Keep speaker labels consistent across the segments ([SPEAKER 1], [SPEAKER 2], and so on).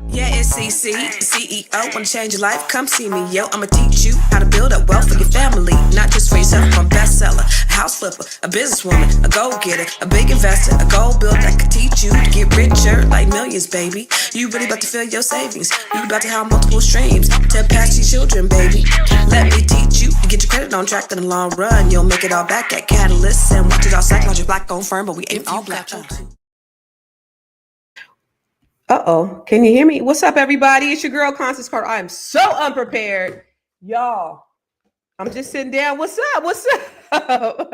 [SPEAKER 1] Yeah, it's CC, CEO. Wanna change your life? Come see me, yo. I'ma teach you how to build up wealth for your family, not just for yourself. I'm a bestseller, a house flipper, a businesswoman, a go-getter, a big investor, a gold builder that can teach you to get richer like millions, baby. You really about to fill your savings. You about to have multiple streams to pass your children, baby. Let me teach you to get your credit on track in the long run. You'll make it all back at Catalyst and watch it all psychology black on firm, but we ain't all black. Uh-oh, can you hear me? What's up, everybody? It's your girl, Constance Carter. I am so unprepared. Y'all, I'm just sitting down. What's up? What's up?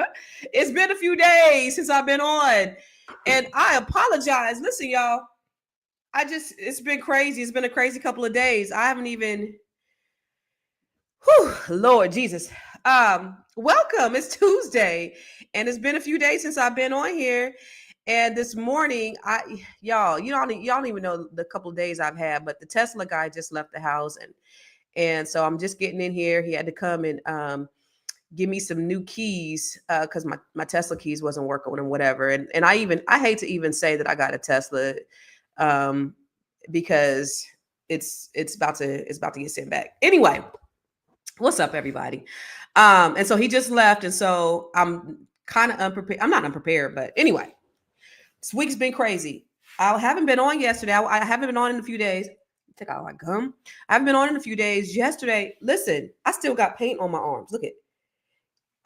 [SPEAKER 1] It's been a few days since I've been on, and I apologize. Listen, y'all, it's been crazy. It's been a crazy couple of days. I haven't even, Lord Jesus. Welcome. It's Tuesday, and it's been a few days since I've been on here. And this morning, y'all don't even know the couple of days I've had, but the Tesla guy just left the house, and so I'm just getting in here. He had to come and give me some new keys because my Tesla keys wasn't working or whatever. And I hate to even say that I got a Tesla because it's about to get sent back. Anyway, what's up, everybody? And so he just left, and so I'm kind of unprepared. I'm not unprepared, but anyway. This week's been crazy. I haven't been on yesterday. I haven't been on in a few days. Take out my gum. I haven't been on in a few days. Yesterday, listen, I still got paint on my arms. Look at.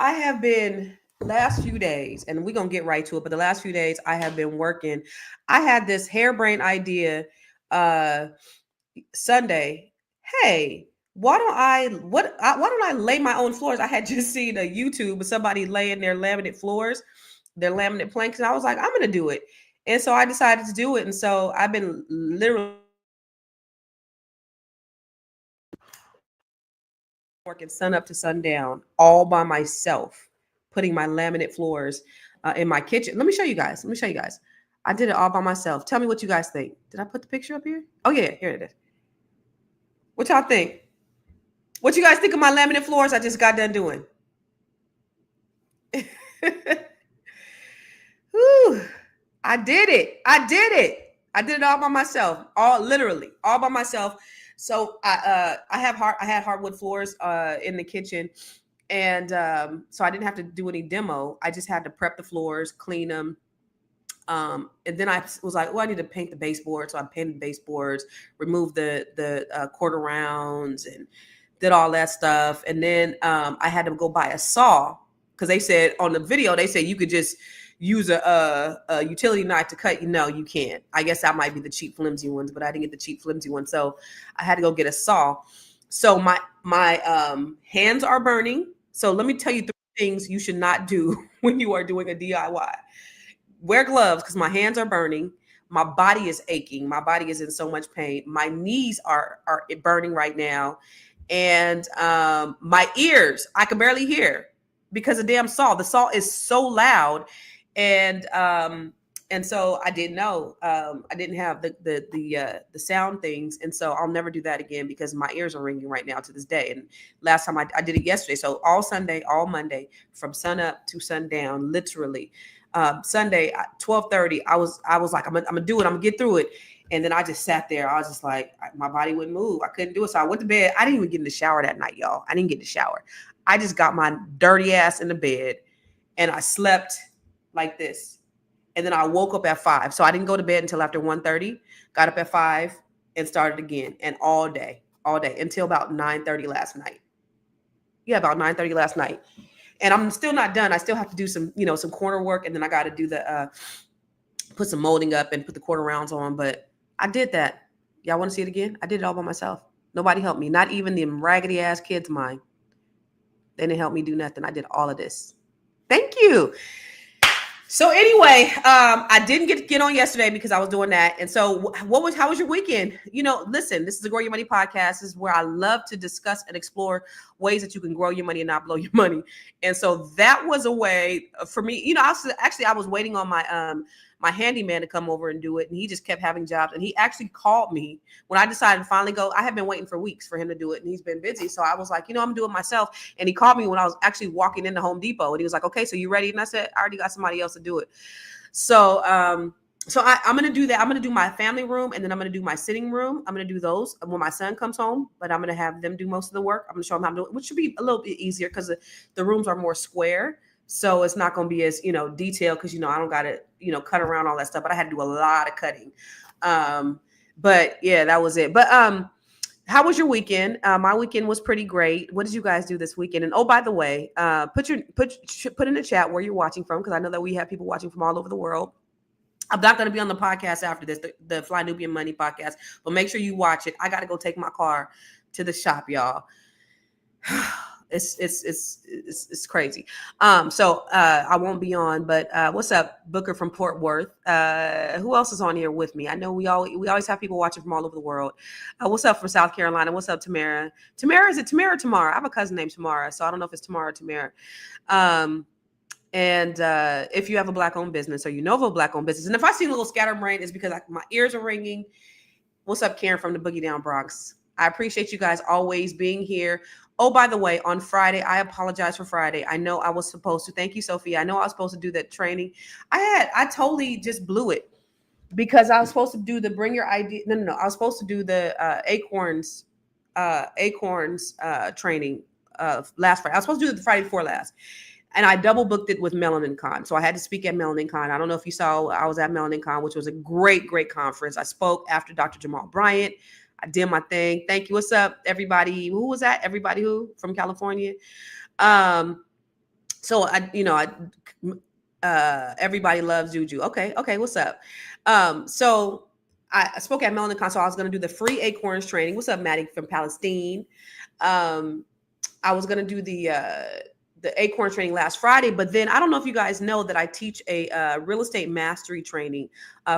[SPEAKER 1] I have been last few days, and we're gonna get right to it. But the last few days, I have been working. I had this harebrained idea Sunday. Hey, why don't I lay my own floors? I had just seen a YouTube of somebody laying their laminate floors, their laminate planks, and I was like, I'm gonna do it. And so I decided to do it. And so I've been literally working sun up to sundown all by myself, putting my laminate floors in my kitchen. Let me show you guys. I did it all by myself. Tell me what you guys think. Did I put the picture up here? Oh yeah, here it is. What y'all think? What you guys think of my laminate floors I just got done doing? Whew. I did it all by myself, literally all by myself. So I had hardwood floors in the kitchen, and so I didn't have to do any demo. I just had to prep the floors, clean them, and then I was like, well, I need to paint the baseboards. So I painted the baseboards, removed the quarter rounds, and did all that stuff. And then I had to go buy a saw because they said on the video you could just use a utility knife to cut. No, you can't. I guess that might be the cheap flimsy ones, but I didn't get the cheap flimsy ones, so I had to go get a saw. So my hands are burning. So let me tell you 3 things you should not do when you are doing a DIY. Wear gloves because my hands are burning. My body is aching. My body is in so much pain. My knees are burning right now, and my ears, I can barely hear because of damn saw. The saw is so loud. And so I didn't know. I didn't have the sound things, and so I'll never do that again because my ears are ringing right now to this day. And last time I did it yesterday, so all Sunday, all Monday, from sun up to sundown, literally. Sunday 12:30, I was like, I'm gonna do it. I'm gonna get through it. And then I just sat there. I was just like, my body wouldn't move. I couldn't do it. So I went to bed. I didn't even get in the shower that night, y'all. I didn't get in the shower. I just got my dirty ass in the bed, and I slept like this. And then I woke up at 5. So I didn't go to bed until after 1:30, got up at 5 and started again. And all day until about 9:30 last night. Yeah, about 9:30 last night. And I'm still not done. I still have to do some corner work. And then I got to do put some molding up and put the quarter rounds on. But I did that. Y'all want to see it again? I did it all by myself. Nobody helped me. Not even the raggedy ass kids of mine. They didn't help me do nothing. I did all of this. Thank you. So anyway, I didn't get on yesterday because I was doing that. And so how was your weekend? Listen, this is the Grow Your Money podcast. This is where I love to discuss and explore ways that you can grow your money and not blow your money. And so that was a way for me. I was waiting on my handyman to come over and do it. And he just kept having jobs. And he actually called me when I decided to finally go. I had been waiting for weeks for him to do it, and he's been busy. So I was like, I'm gonna do it myself. And he called me when I was actually walking into Home Depot, and he was like, okay, so you ready? And I said, I already got somebody else to do it. So So I'm gonna do that. I'm gonna do my family room, and then I'm gonna do my sitting room. I'm gonna do those when my son comes home, but I'm gonna have them do most of the work. I'm gonna show them how to do it, which should be a little bit easier because the rooms are more square, so it's not gonna be as detailed because I don't gotta cut around all that stuff. But I had to do a lot of cutting. But yeah, that was it. But how was your weekend? My weekend was pretty great. What did you guys do this weekend? And oh, by the way, put in the chat where you're watching from, because I know that we have people watching from all over the world. I'm not going to be on the podcast after this, the Fly Nubian Money podcast, but make sure you watch it. I got to go take my car to the shop, y'all. It's crazy. So I won't be on, but what's up, Booker from Fort Worth? Who else is on here with me? I know we always have people watching from all over the world. What's up from South Carolina? What's up, Tamara? Tamara, is it Tamara or Tamara? I have a cousin named Tamara, so I don't know if it's Tamara or Tamara. And if you have a Black-owned business or you know of a Black-owned business, and if I see a little scatterbrain, it's because my ears are ringing. What's up, Karen from the Boogie Down Bronx? I appreciate you guys always being here. Oh, by the way, on Friday, I apologize for Friday. I know I was supposed to. Thank you, Sophia. I know I was supposed to do that training. I totally just blew it because I was supposed to do the Bring Your ID. No. I was supposed to do the Acorns training last Friday. I was supposed to do it the Friday before last. And I double booked it with Melanin Con. So I had to speak at Melanin Con. I don't know if you saw, I was at Melanin Con, which was a great, great conference. I spoke after Dr. Jamal Bryant. I did my thing. Thank you. What's up, everybody? Who was that? Everybody who from California? So everybody loves Juju. Okay. What's up? So I spoke at Melanin Con. So I was going to do the free Acorns training. What's up, Maddie from Palestine? I was going to do the Acorn training last Friday, but then I don't know if you guys know that I teach a real estate mastery training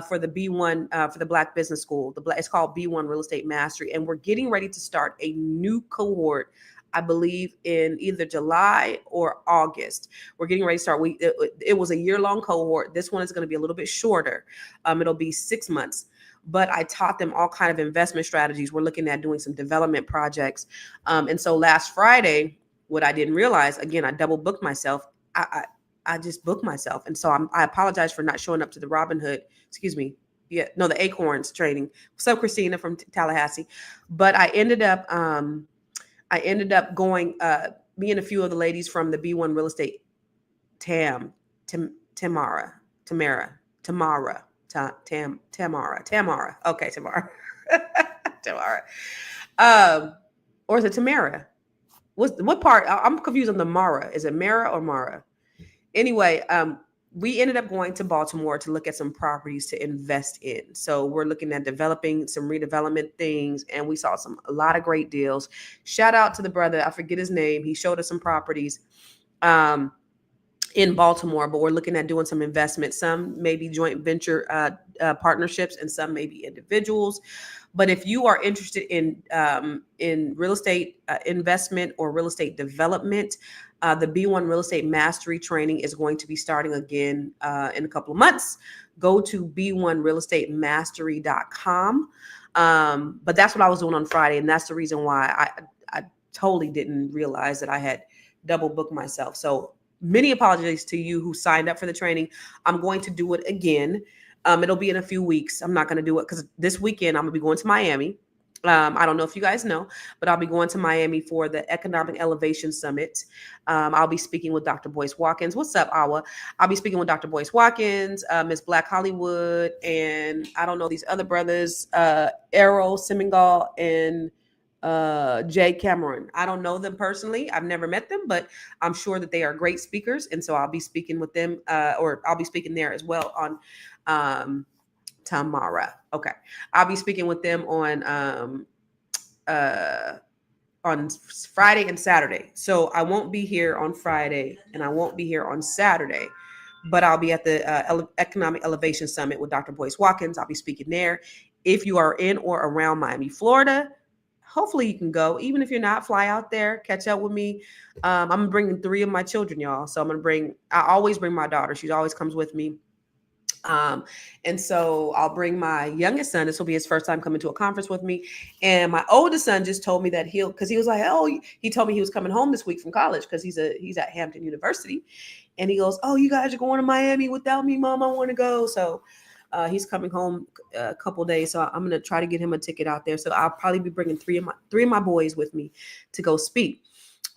[SPEAKER 1] for the B1 for the Black Business School. It's called B1 Real Estate Mastery, and we're getting ready to start a new cohort. I believe in either July or August. We're getting ready to start. It was a year-long cohort. This one is going to be a little bit shorter. It'll be 6 months. But I taught them all kind of investment strategies. We're looking at doing some development projects. And so last Friday, what I didn't realize, again, I double booked myself. I just booked myself. And so I apologize for not showing up to the the Acorns training. What's up, Christina from Tallahassee? But I ended up going, me and a few of the ladies from the B1 Real Estate, Tamara. Okay, Tamara. Tamara. Or is it Tamara? What part? I'm confused on the Mara. Is it Mara or Mara? Anyway, we ended up going to Baltimore to look at some properties to invest in. So we're looking at developing some redevelopment things, and we saw a lot of great deals. Shout out to the brother. I forget his name. He showed us some properties in Baltimore, but we're looking at doing some investments. Some maybe joint venture partnerships, and some maybe individuals. But if you are interested in real estate investment or real estate development, the B1 Real Estate Mastery training is going to be starting again in a couple of months. Go to b1realestatemmastery.com. But that's what I was doing on Friday, and that's the reason why I totally didn't realize that I had double booked myself. So many apologies to you who signed up for the training. I'm going to do it again. It'll be in a few weeks. I'm not going to do it because this weekend I'm going to be going to Miami. I don't know if you guys know, but I'll be going to Miami for the Economic Elevation Summit. I'll be speaking with Dr. Boyce Watkins. What's up, Awa? I'll be speaking with Dr. Boyce Watkins, Miss Black Hollywood, and I don't know these other brothers, Errol Semingal and Jay Cameron. I don't know them personally. I've never met them, but I'm sure that they are great speakers. And so I'll be speaking with them, or I'll be speaking there as well on Tamara. Okay. I'll be speaking with them on Friday and Saturday. So I won't be here on Friday and I won't be here on Saturday, but I'll be at the Economic Elevation Summit with Dr. Boyce Watkins. I'll be speaking there. If you are in or around Miami, Florida, hopefully you can go. Even if you're not, fly out there, catch up with me. I'm bringing 3 of my children, y'all. So I always bring my daughter. She always comes with me. And so I'll bring my youngest son. This will be his first time coming to a conference with me. And my oldest son just told me that because he was like, he told me he was coming home this week from college because he's at Hampton University. And he goes, oh, you guys are going to Miami without me, Mom. I want to go. So He's coming home a couple days, so I'm gonna try to get him a ticket out there. So I'll probably be bringing three of my boys with me to go speak.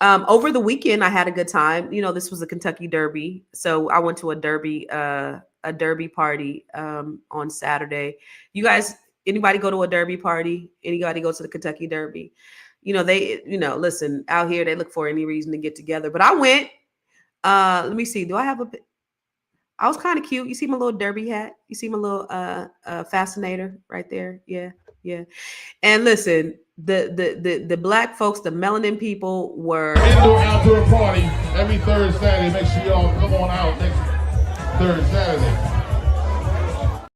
[SPEAKER 1] Over the weekend, I had a good time. This was a Kentucky Derby, so I went to a Derby party on Saturday. You guys, anybody go to a Derby party? Anybody go to the Kentucky Derby? Listen, out here they look for any reason to get together. But I went. Let me see. Do I have a? I was kind of cute. You see my little derby hat? You see my little fascinator right there? Yeah, yeah. And listen, the black folks, the melanin people were
[SPEAKER 2] indoor outdoor party every third Saturday. Make sure y'all come on out next third Saturday.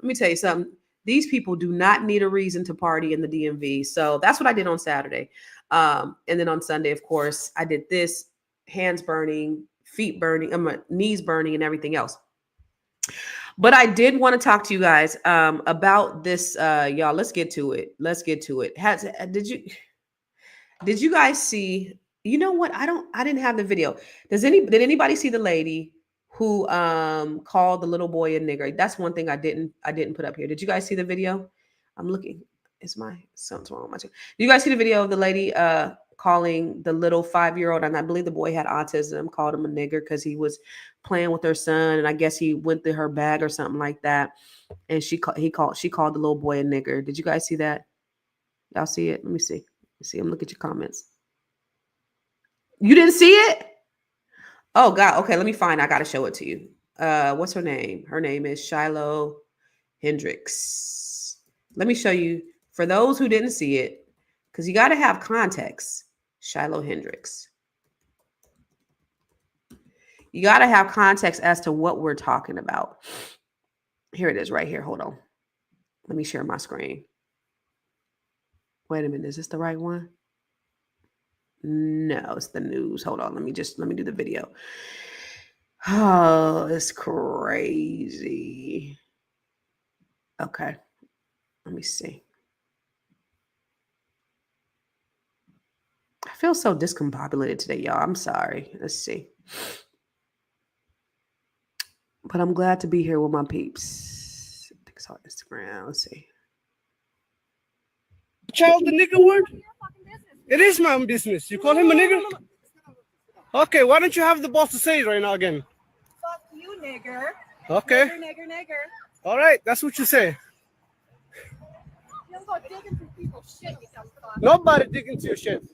[SPEAKER 1] Let me tell you something. These people do not need a reason to party in the DMV. So that's what I did on Saturday. And then on Sunday, of course, I did this, hands burning, feet burning, my knees burning, and everything else. But I did want to talk to you guys about this. Y'all, let's get to it. Did you guys see? You know what? I didn't have the video. Did anybody see the lady who called the little boy a nigger? That's one thing I didn't put up here. Did you guys see the video? I'm looking. Something's wrong with my. Do you guys see the video of the lady calling the little 5-year-old, and I believe the boy had autism, called him a nigger because he was playing with her son, and I guess he went through her bag or something like that, and she called the little boy a nigger. Did you guys see that? Y'all see it? Let me see. I'm look at your comments. You didn't see it? Oh God. Okay, let me find. I gotta show it to you. What's her name? Her name is Shiloh Hendricks. Let me show you for those who didn't see it, because you got to have context. Shiloh Hendricks. You got to have context as to what we're talking about. Here it is right here. Hold on. Let me share my screen. Wait a minute. Is this the right one? No, it's the news. Hold on. Let me do the video. Oh, it's crazy. Okay. Let me see. I feel so discombobulated today, y'all. I'm sorry. Let's see. But I'm glad to be here with my peeps. I think it's on Instagram. Let's see.
[SPEAKER 3] Child, the nigger word? It is my own business. You call him a nigger? Okay, why don't you have the boss to say it right now again?
[SPEAKER 4] Fuck you, nigger.
[SPEAKER 3] Okay.
[SPEAKER 4] Nigger.
[SPEAKER 3] All right, that's what you say.
[SPEAKER 4] You don't go digging through people's shit, you dumb fuck.
[SPEAKER 3] Nobody dig into your shit.
[SPEAKER 4] A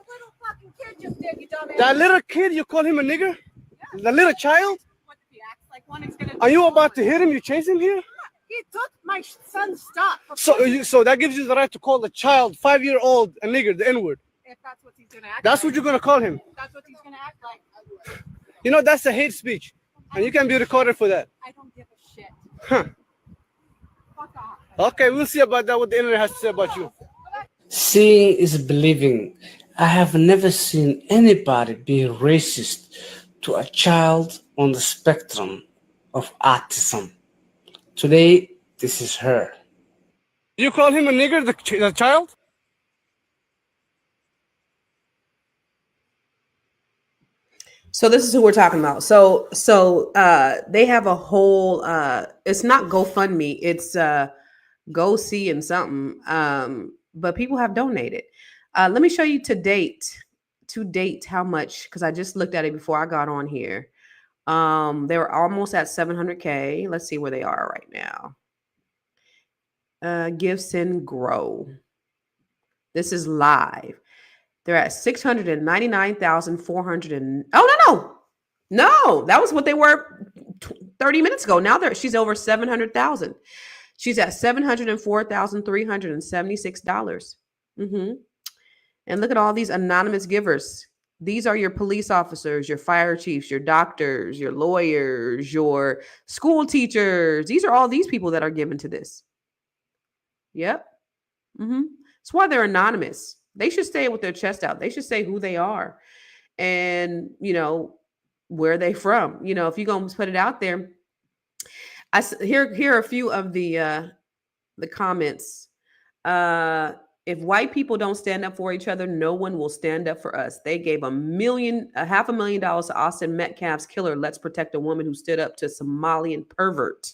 [SPEAKER 4] little fucking kid just did, you dumbass.
[SPEAKER 3] That little kid, you call him a nigger? Yeah. The little child?
[SPEAKER 4] What if he acts like one? He's gonna.
[SPEAKER 3] Are you about to hit him? You chase him here?
[SPEAKER 4] He took my son's stuff.
[SPEAKER 3] So that gives you the right to call a child, 5-year-old, a nigger, the N-word.
[SPEAKER 4] If that's what he's gonna act.
[SPEAKER 3] That's
[SPEAKER 4] like.
[SPEAKER 3] what you're gonna call him.
[SPEAKER 4] That's what he's gonna act like.
[SPEAKER 3] You know that's a hate speech, and you can be recorded for that.
[SPEAKER 4] I don't give a shit.
[SPEAKER 3] Huh.
[SPEAKER 4] Fuck off.
[SPEAKER 3] Okay, we'll see about that. What the internet has to say about you.
[SPEAKER 5] Seeing is believing. I have never seen anybody be racist to a child on the spectrum of autism. Today, this is her.
[SPEAKER 3] You call him a nigger, the child?
[SPEAKER 1] So this is who we're talking about. So they have a whole it's not GoFundMe, it's Go See and something. But people have donated. Let me show you to date how much, because I just looked at it before I got on here. They were almost at 700K. Let's see where they are right now. Give, Send, Grow. This is live. They're at 699,400 No, that was what they were 30 minutes ago. Now she's over 700,000. She's at $704,376. And look at all these anonymous givers. These are your police officers, your fire chiefs, your doctors, your lawyers, your school teachers. These are all these people that are given to this. Yep. That's why they're anonymous. They should stay with their chest out. They should say who they are and, where they from. If you're going to put it out there. Here are a few of the comments. If white people don't stand up for each other, no one will stand up for us. They gave $500,000 to Austin Metcalf's killer. Let's protect a woman who stood up to Somalian pervert.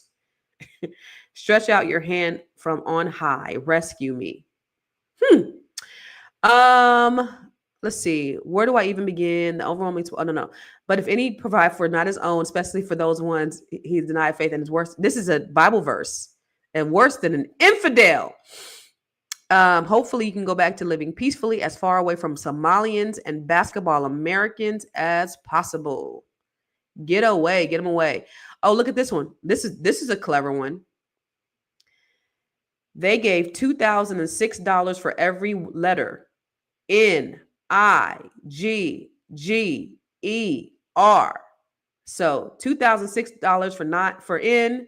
[SPEAKER 1] Stretch out your hand from on high. Rescue me. Um, let's see. Where do I even begin? The overwhelming. Oh no. But if any provide for not his own, especially for those ones he denied faith and is worse. This is a Bible verse, and worse than an infidel. Hopefully you can go back to living peacefully as far away from Somalians and basketball Americans as possible. Get them away. Oh, look at this one. This is a clever one. They gave $2,006 for every letter N, I, G, G, E, R. So $2,006 for N,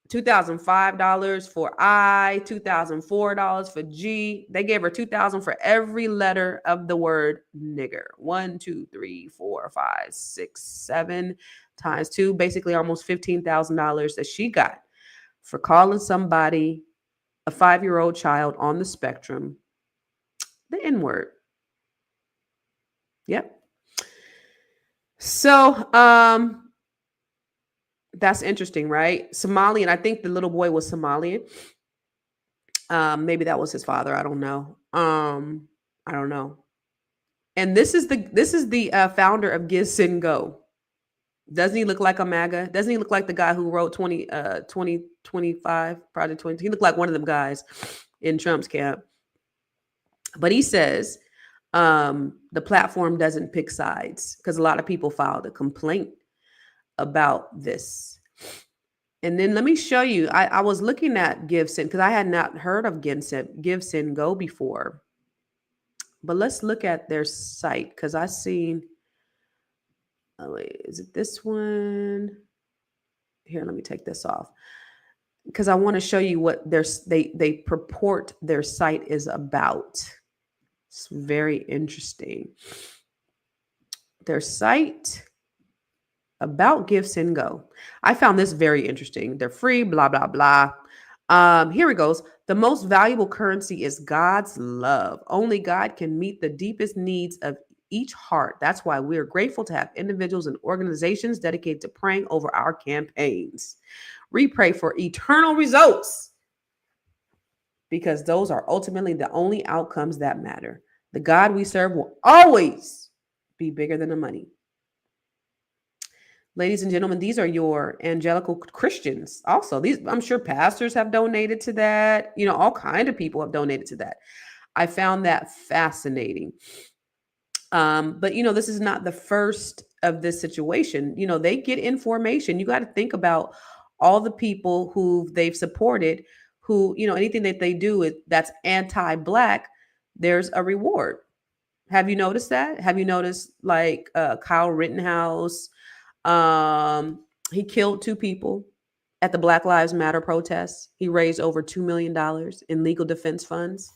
[SPEAKER 1] $2,005 for I, $2,004 for G. They gave her $2,000 for every letter of the word nigger. 1, 2, 3, 4, 5, 6, 7 times 2, basically almost $15,000 that she got for calling somebody, a 5-year-old child on the spectrum, the N-word. Yep. So, that's interesting, right? Somalian. I think the little boy was Somalian. Maybe that was his father. I don't know. I don't know. And this is the founder of Give Sin Go. Doesn't he look like a MAGA? Doesn't he look like the guy who wrote 2025 Project 20? He looked like one of them guys in Trump's camp. But he says the platform doesn't pick sides because a lot of people filed a complaint about this. And then let me show you. I was looking at Give Sin because I had not heard of Give Sin Go before. But let's look at their site because I seen. Oh wait, is it this one? Here, let me take this off because I want to show you what they purport their site is about. It's very interesting. Their site about Give Sin Go. I found this very interesting. They're free, blah, blah, blah. Here it goes. The most valuable currency is God's love. Only God can meet the deepest needs of each heart. That's why we're grateful to have individuals and organizations dedicated to praying over our campaigns. We pray for eternal results because those are ultimately the only outcomes that matter. The God we serve will always be bigger than the money. Ladies and gentlemen, these are your evangelical Christians. Also, I'm sure pastors have donated to that. You know, all kinds of people have donated to that. I found that fascinating. But, you know, this is not the first of this situation. You know, they get information. You got to think about all the people who they've supported, who, you know, anything that they do that's anti-Black, there's a reward. Have you noticed that? Have you noticed like Kyle Rittenhouse? He killed 2 people at the Black Lives Matter protests. He raised over $2 million in legal defense funds.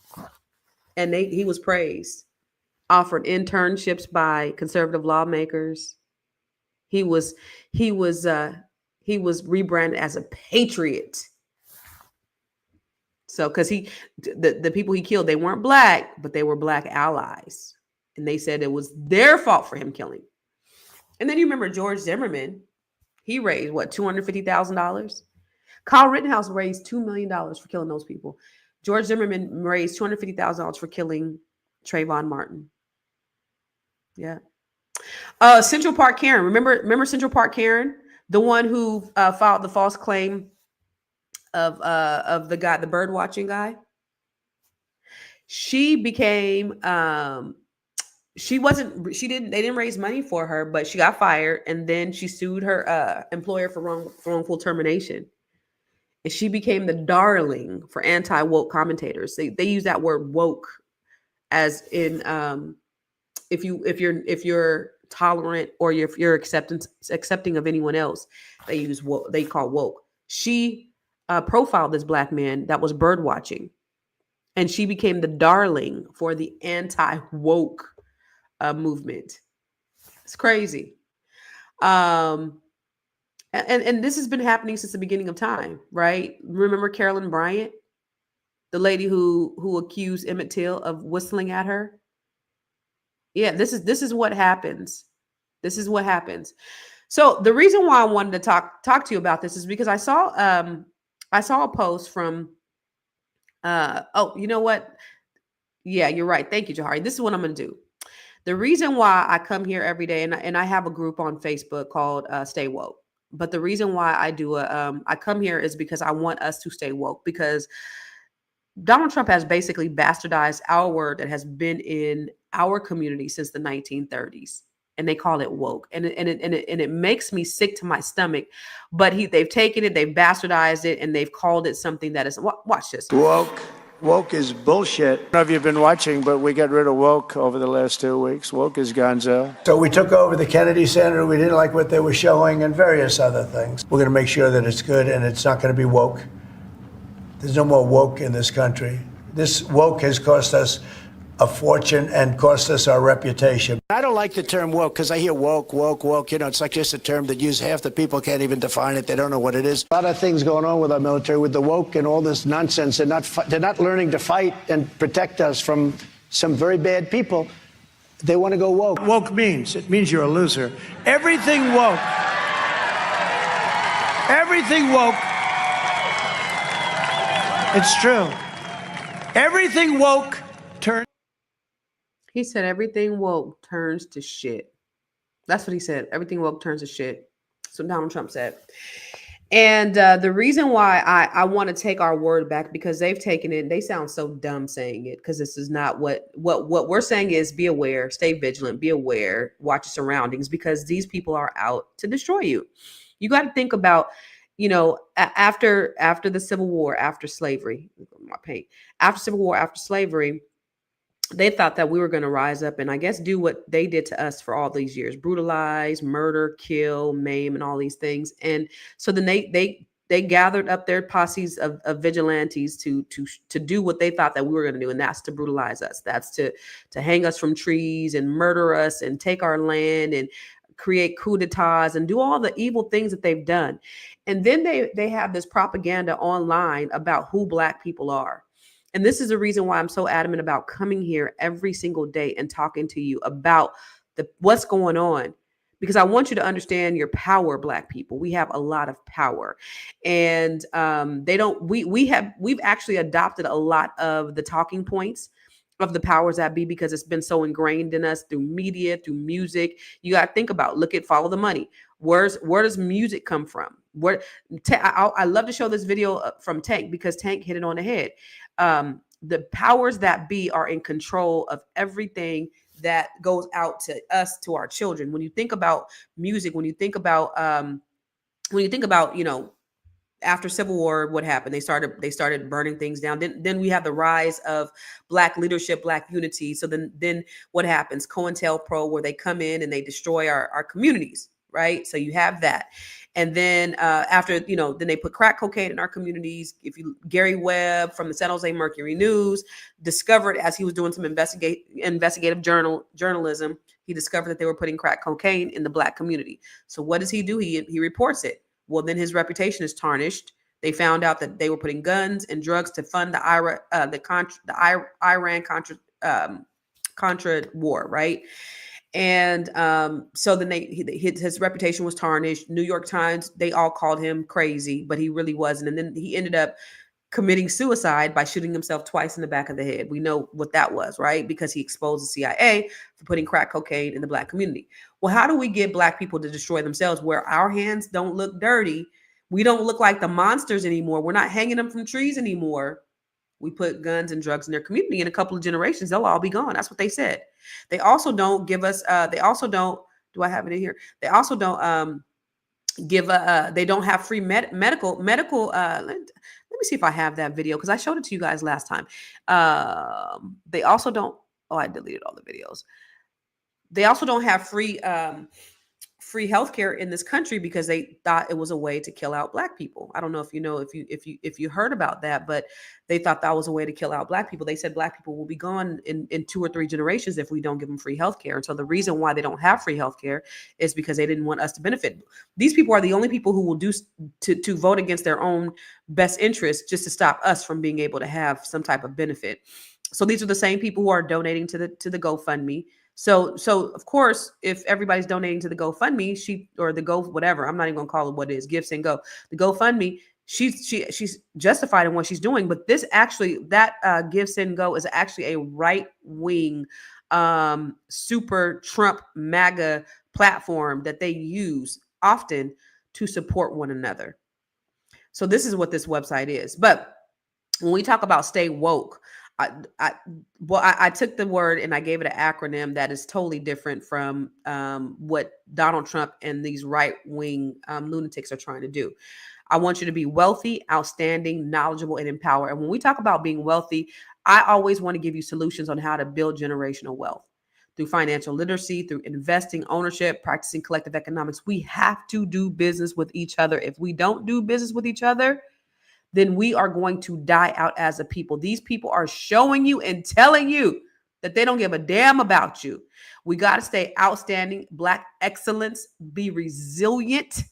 [SPEAKER 1] And he was praised. Offered internships by conservative lawmakers. He was rebranded as a patriot. So, because the people he killed, they weren't Black, but they were Black allies, and they said it was their fault for him killing. And then you remember George Zimmerman, he raised what, $250,000. Kyle Rittenhouse raised $2 million for killing those people. George Zimmerman raised $250,000 for killing Trayvon Martin. Yeah. Central Park Karen. Remember Central Park Karen, the one who filed the false claim of the guy, the bird watching guy. She became they didn't raise money for her, but she got fired, and then she sued her employer for wrongful termination. And she became the darling for anti-woke commentators. They use that word woke as in if you're tolerant or if you're accepting of anyone else, they use woke. They call woke. She profiled this Black man that was bird watching, and she became the darling for the anti-woke movement. It's crazy. And this has been happening since the beginning of time, right? Remember Carolyn Bryant, the lady who accused Emmett Till of whistling at her? Yeah, this is what happens. This is what happens. So the reason why I wanted to talk to you about this is because I saw a post from oh, you know what? Yeah, you're right. Thank you, Jahari. This is what I'm going to do. The reason why I come here every day, and I have a group on Facebook called Stay Woke. But the reason why I come here is because I want us to stay woke, because Donald Trump has basically bastardized our word that has been in our community since the 1930s, and they call it woke, and it makes me sick to my stomach. But they've taken it, they've bastardized it, and they've called it something that is, watch this.
[SPEAKER 6] Woke is bullshit. I don't know if you've been watching, but we got rid of woke over the last 2 weeks. Woke is gonzo. So we took over the Kennedy Center. We didn't like what they were showing and various other things. We're going to make sure that it's good and it's not going to be woke. There's no more woke in this country. This woke has cost us a fortune and cost us our reputation. I don't like the term woke because I hear woke. You know, it's like just a term that used half the people can't even define it. They don't know what it is. A lot of things going on with our military, with the woke and all this nonsense. They're not learning to fight and protect us from some very bad people. They want to go woke. Woke means, it means you're a loser. Everything woke. Everything woke. It's true. Everything woke turns.
[SPEAKER 1] He said everything woke turns to shit. That's what he said. Everything woke turns to shit. That's what Donald Trump said. And the reason why I want to take our word back, because they've taken it, they sound so dumb saying it, because this is not what we're saying is be aware, stay vigilant, be aware, watch your surroundings, because these people are out to destroy you. You got to think about, you know, after the Civil War, after slavery, after Civil War, after slavery, they thought that we were going to rise up and I guess do what they did to us for all these years: brutalize, murder, kill, maim, and all these things. And so then they gathered up their posses of vigilantes to do what they thought that we were going to do, and that's to brutalize us. That's to hang us from trees and murder us and take our land and create coups d'etats and do all the evil things that they've done. And then they have this propaganda online about who Black people are. And this is the reason why I'm so adamant about coming here every single day and talking to you about what's going on, because I want you to understand your power, Black people. We have a lot of power, and we've actually adopted a lot of the talking points of the powers that be, because it's been so ingrained in us through media, through music. You got to think about, follow the money. Where does music come from? I love to show this video from Tank, because Tank hit it on the head. The powers that be are in control of everything that goes out to us, to our children. When you think about music, when you think about, you know, after Civil War, what happened? They started burning things down. Then we have the rise of Black leadership, Black unity. So then what happens? COINTELPRO, where they come in and they destroy our communities, right? So you have that. And then after, you know, then they put crack cocaine in our communities. Gary Webb from the San Jose Mercury News discovered, as he was doing some investigative journalism, he discovered that they were putting crack cocaine in the Black community. So what does he do? He reports it. Well, then his reputation is tarnished. They found out that they were putting guns and drugs to fund the Iran-Contra war, right? And so then his reputation was tarnished. New York Times, they all called him crazy, but he really wasn't. And then he ended up committing suicide by shooting himself twice in the back of the head. We know what that was, right? Because he exposed the CIA for putting crack cocaine in the Black community. Well, how do we get Black people to destroy themselves where our hands don't look dirty? We don't look like the monsters anymore. We're not hanging them from trees anymore. We put guns and drugs in their community. In a couple of generations, they'll all be gone. That's what they said. They also don't give us, do I have it in here? They also don't they don't have free medical, let me see if I have that video, because I showed it to you guys last time. They also don't, I deleted all the videos. They also don't have free healthcare in this country because they thought it was a way to kill out Black people. I don't know if you know, if you heard about that, but they thought that was a way to kill out Black people. They said Black people will be gone in 2 or 3 generations if we don't give them free healthcare. And so the reason why they don't have free healthcare is because they didn't want us to benefit. These people are the only people who will do to vote against their own best interests just to stop us from being able to have some type of benefit. So these are the same people who are donating to the GoFundMe. So of course, if everybody's donating to the GoFundMe, or the Go whatever, I'm not even gonna call it what it is, Give Send Go, the GoFundMe, she's justified in what she's doing. But this actually, that Give Send Go is actually a right wing, super Trump MAGA platform that they use often to support one another. So this is what this website is. But when we talk about stay woke, I took the word and I gave it an acronym that is totally different from what Donald Trump and these right-wing lunatics are trying to do. I want you to be wealthy, outstanding, knowledgeable, and empowered. And when we talk about being wealthy, I always want to give you solutions on how to build generational wealth through financial literacy, through investing, ownership, practicing collective economics. We have to do business with each other. If we don't do business with each other, then we are going to die out as a people. These people are showing you and telling you that they don't give a damn about you. We got to stay outstanding, Black excellence, be resilient.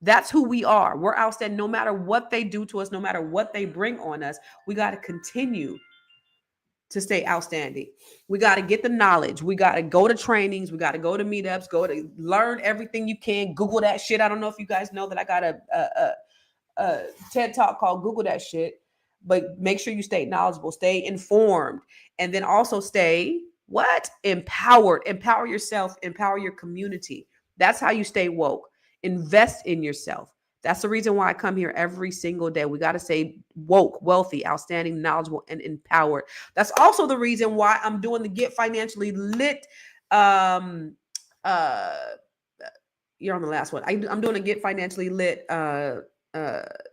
[SPEAKER 1] That's who we are. We're outstanding no matter what they do to us, no matter what they bring on us. We got to continue to stay outstanding. We got to get the knowledge. We got to go to trainings. We got to go to meetups, go to learn everything you can. Google that shit. I don't know if you guys know that I got a TED Talk called Google That Shit, but make sure you stay knowledgeable, stay informed, and then also stay empowered. Empower yourself, empower your community. That's how you stay woke. Invest in yourself. That's the reason why I come here every single day. We got to stay woke, wealthy, outstanding, knowledgeable, and empowered. That's also the reason why I'm doing the Get Financially Lit. You're on the last one. I'm doing a Get Financially Lit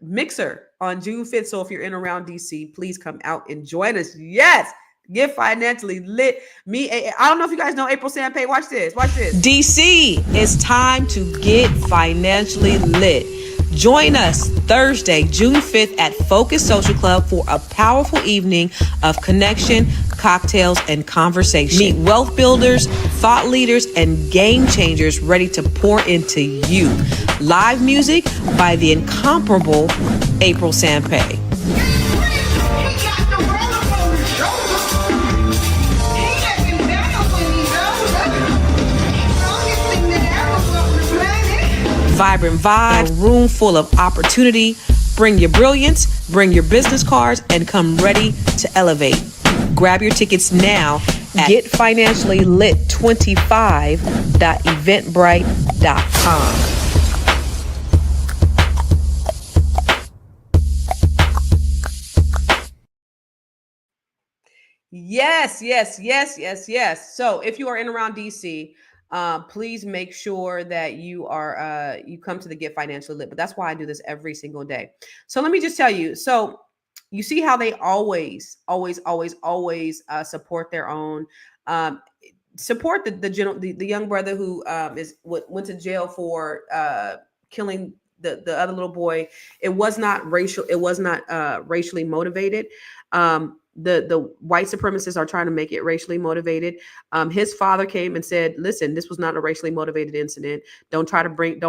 [SPEAKER 1] mixer on June 5th. So if you're in around DC, please come out and join us. Yes, Get Financially Lit. I don't know if you guys know April Sampay. Watch this. DC, it's time to get financially lit. Join us Thursday, June 5th at Focus Social Club for a powerful evening of connection, cocktails, and conversation. Meet wealth builders, thought leaders, and game changers ready to pour into you. Live music by the incomparable April Sampay. Vibrant vibe, a room full of opportunity. Bring your brilliance, bring your business cards, and come ready to elevate. Grab your tickets now at getfinanciallylit25.eventbrite.com. Yes. So if you are in around DC, please make sure that you are you come to the Get Financially Lit. But that's why I do this every single day. So let me just tell you. So you see how they always support their own. Support the young brother who went to jail for killing the other little boy. It was not racial. It was not racially motivated. The white supremacists are trying to make it racially motivated. His father came and said, listen, this was not a racially motivated incident. Don't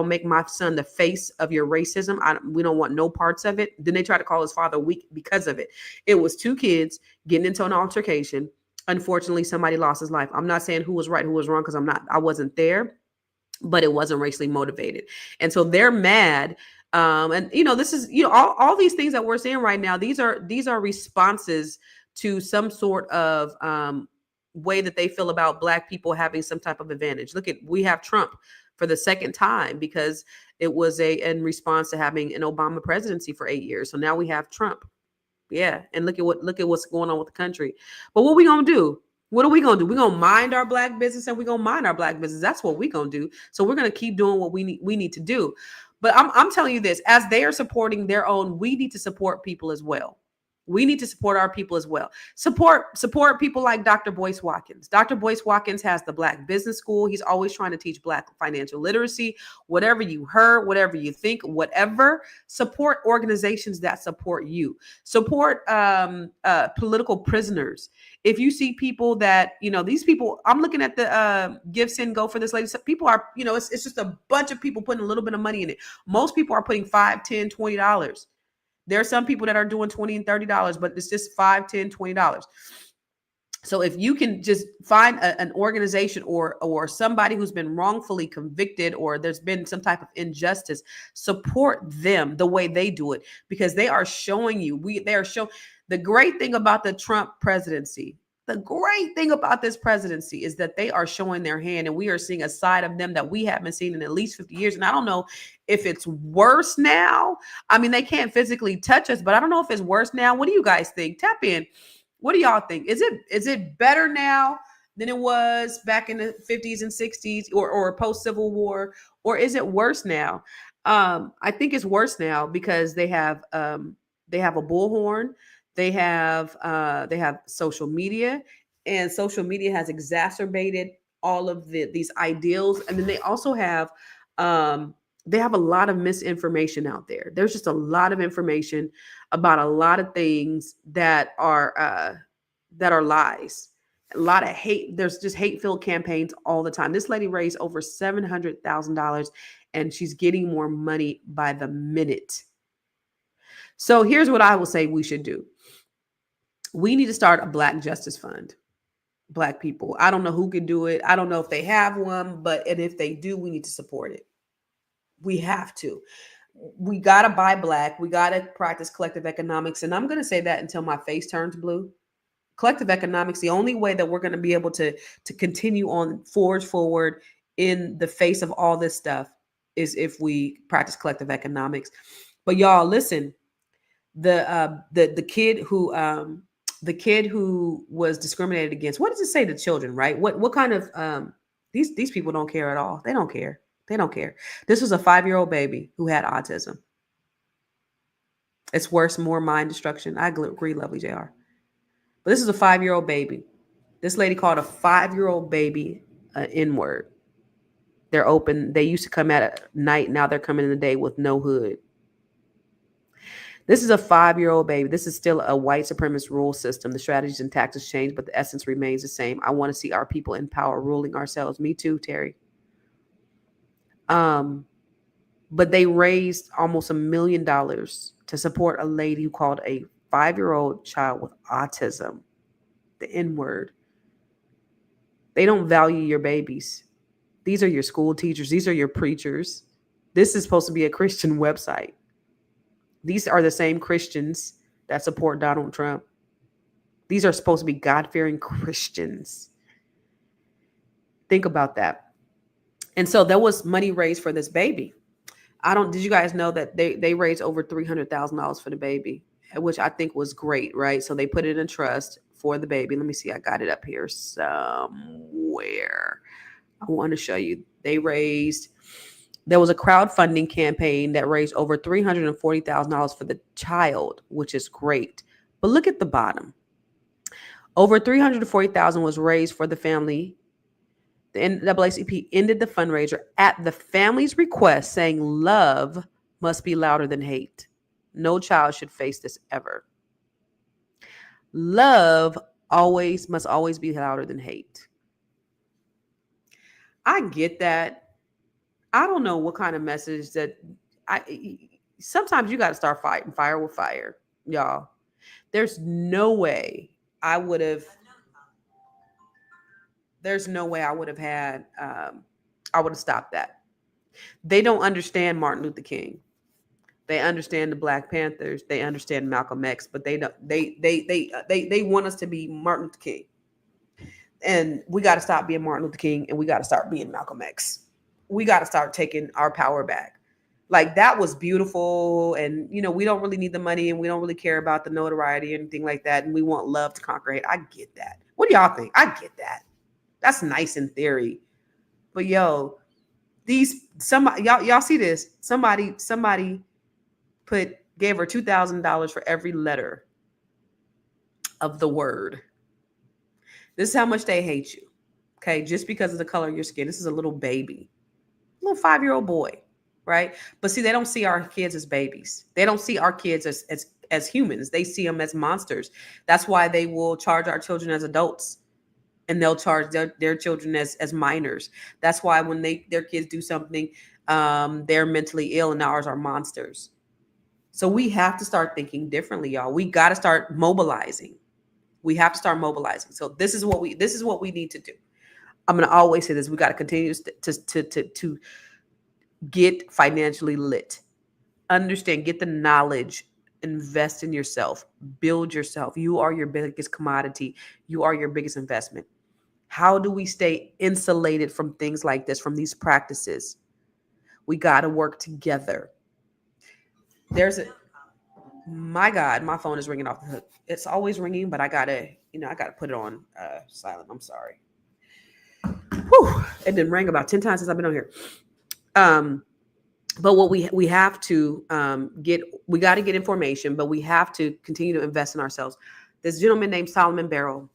[SPEAKER 1] make my son the face of your racism. We don't want no parts of it. Then they tried to call his father weak because of it. It was two kids getting into an altercation. Unfortunately, somebody lost his life. I'm not saying who was right, who was wrong, because I wasn't there, but it wasn't racially motivated. And so they're mad. And this is, all these things that we're seeing right now, these are responses to some sort of way that they feel about Black people having some type of advantage. We have Trump for the second time because it was in response to having an Obama presidency for 8 years. So now we have Trump. Yeah. And look at what's going on with the country. But what we going to do? What are we going to do? We're going to mind our Black business, and we're going to mind our Black business. That's what we're going to do. So we're going to keep doing what we need to do. But I'm telling you this, as they are supporting their own, we need to support people as well. We need to support our people as well. Support people like Dr. Boyce Watkins. Dr. Boyce Watkins has the Black Business School. He's always trying to teach Black financial literacy. Whatever you heard, whatever you think, whatever, support organizations that support you. Support political prisoners. If you see people that, these people, I'm looking at the Give, Send, Go for this lady. So people are, it's just a bunch of people putting a little bit of money in it. Most people are putting $5, $10, $20. There are some people that are doing $20 and $30, but it's just $5, $10, $20. So if you can just find an organization or somebody who's been wrongfully convicted, or there's been some type of injustice, support them the way they do it, because they are showing you, they are showing. The great thing about the Trump presidency, the great thing about this presidency is that they are showing their hand, and we are seeing a side of them that we haven't seen in at least 50 years. And I don't know if it's worse now. I mean, they can't physically touch us, but I don't know if it's worse now. What do you guys think? Tap in. What do y'all think? Is it better now than it was back in the 50s and 60s, or post Civil War, or is it worse now? I think it's worse now because they have a bullhorn, they have social media, and social media has exacerbated all of these ideals, and then they also have they have a lot of misinformation out there. There's just a lot of information about a lot of things that are lies. A lot of hate. There's just hate-filled campaigns all the time. This lady raised over $700,000, and she's getting more money by the minute. So here's what I will say we should do. We need to start a Black Justice Fund. Black people. I don't know who can do it. I don't know if they have one, and if they do, we need to support it. We have to. We got to buy Black. We got to practice collective economics. And I'm going to say that until my face turns blue. Collective economics, the only way that we're going to be able to continue on forward in the face of all this stuff is if we practice collective economics. But y'all, listen, the kid who was discriminated against, what does it say to children, right? What kind of these people don't care at all. They don't care. They don't care. This was a 5-year-old baby who had autism. It's worse, more mind destruction. I agree, lovely JR. But this is a 5-year-old baby. This lady called a 5-year-old baby an N-word. They're open. They used to come at night. Now they're coming in the day with no hood. This is a 5-year-old baby. This is still a white supremacist rule system. The strategies and tactics change, but the essence remains the same. I want to see our people in power ruling ourselves. Me too, Terry. But they raised almost $1 million to support a lady who called a 5-year-old child with autism the N-word. They don't value your babies. These are your school teachers. These are your preachers. This is supposed to be a Christian website. These are the same Christians that support Donald Trump. These are supposed to be God-fearing Christians. Think about that. And so there was money raised for this baby. Did you guys know that they raised over $300,000 for the baby, which I think was great, right? So they put it in trust for the baby. Let me see. I got it up here somewhere. I want to show you. There was a crowdfunding campaign that raised over $340,000 for the child, which is great. But look at the bottom. Over $340,000 was raised for the family. The NAACP ended the fundraiser at the family's request, saying love must be louder than hate. No child should face this ever. Love must always be louder than hate. I get that. I don't know what kind of message that sometimes you got to start fighting fire with fire, y'all. There's no way I would have had, I would have stopped that. They don't understand Martin Luther King. They understand the Black Panthers. They understand Malcolm X, but they don't, they want us to be Martin Luther King. And we got to stop being Martin Luther King, and we got to start being Malcolm X. We got to start taking our power back. Like, that was beautiful. And, we don't really need the money, and we don't really care about the notoriety or anything like that. And we want love to conquer hate. I get that. What do y'all think? I get that. That's nice in theory. But y'all see this. Somebody gave her $2,000 for every letter of the word. This is how much they hate you. Okay. Just because of the color of your skin. This is a little baby, little 5-year-old boy. Right. But see, they don't see our kids as babies. They don't see our kids as humans. They see them as monsters. That's why they will charge our children as adults. And they'll charge their children as minors. That's why when their kids do something, they're mentally ill, and ours are monsters. So we have to start thinking differently, y'all. We got to start mobilizing. We have to start mobilizing. So this is what we need to do. I'm going to always say this. We got to continue to get financially lit. Understand, get the knowledge, invest in yourself, build yourself. You are your biggest commodity. You are your biggest investment. How do we stay insulated from things like this, from these practices? We got to work together. My God, my phone is ringing off the hook. It's always ringing, but I gotta put it on silent. I'm sorry. Whew, it didn't ring about 10 times since I've been on here. But what we have to we got to get information, but we have to continue to invest in ourselves. This gentleman named Solomon Barrow,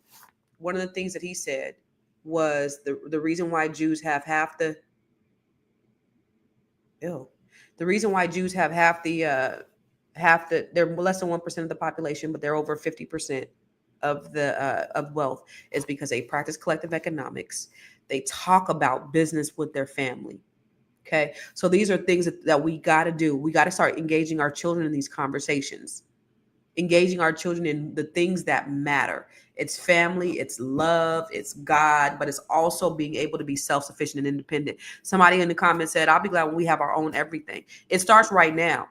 [SPEAKER 1] one of the things that he said was the reason why Jews have the reason why Jews have they're less than 1% of the population, but they're over 50% of wealth, is because they practice collective economics. They talk about business with their family. Okay. So these are things that we got to do. We got to start engaging our children in these conversations, engaging our children in the things that matter. It's family, it's love, it's God, but it's also being able to be self-sufficient and independent. Somebody in the comments said, I'll be glad when we have our own everything. It starts right now.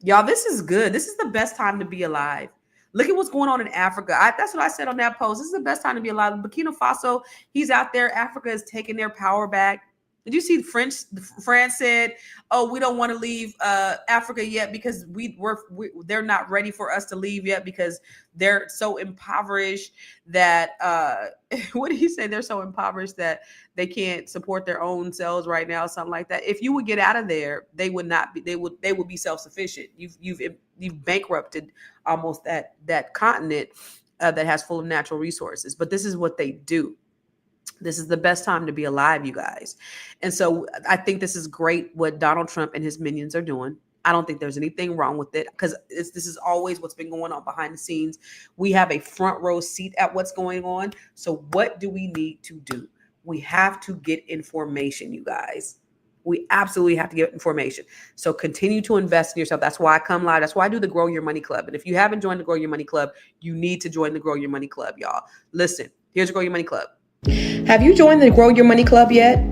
[SPEAKER 1] Y'all, this is good. This is the best time to be alive. Look at what's going on in Africa. That's what I said on that post. This is the best time to be alive. Burkina Faso, he's out there. Africa is taking their power back. Did you see France said, oh, we don't want to leave Africa yet because they're not ready for us to leave yet because they're so impoverished that what did he say? They're so impoverished that they can't support their own selves right now, something like that. If you would get out of there, they would not be. They would be self-sufficient. You've bankrupted almost that continent that has full of natural resources. But this is what they do. This is the best time to be alive, you guys. And so I think this is great what Donald Trump and his minions are doing. I don't think there's anything wrong with it because this is always what's been going on behind the scenes. We have a front row seat at what's going on. So what do we need to do? We have to get information, you guys. We absolutely have to get information. So continue to invest in yourself. That's why I come live. That's why I do the Grow Your Money Club. And if you haven't joined the Grow Your Money Club, you need to join the Grow Your Money Club, y'all. Listen, here's the Grow Your Money Club. Have you joined the Grow Your Money Club yet?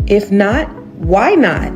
[SPEAKER 1] If not, why not?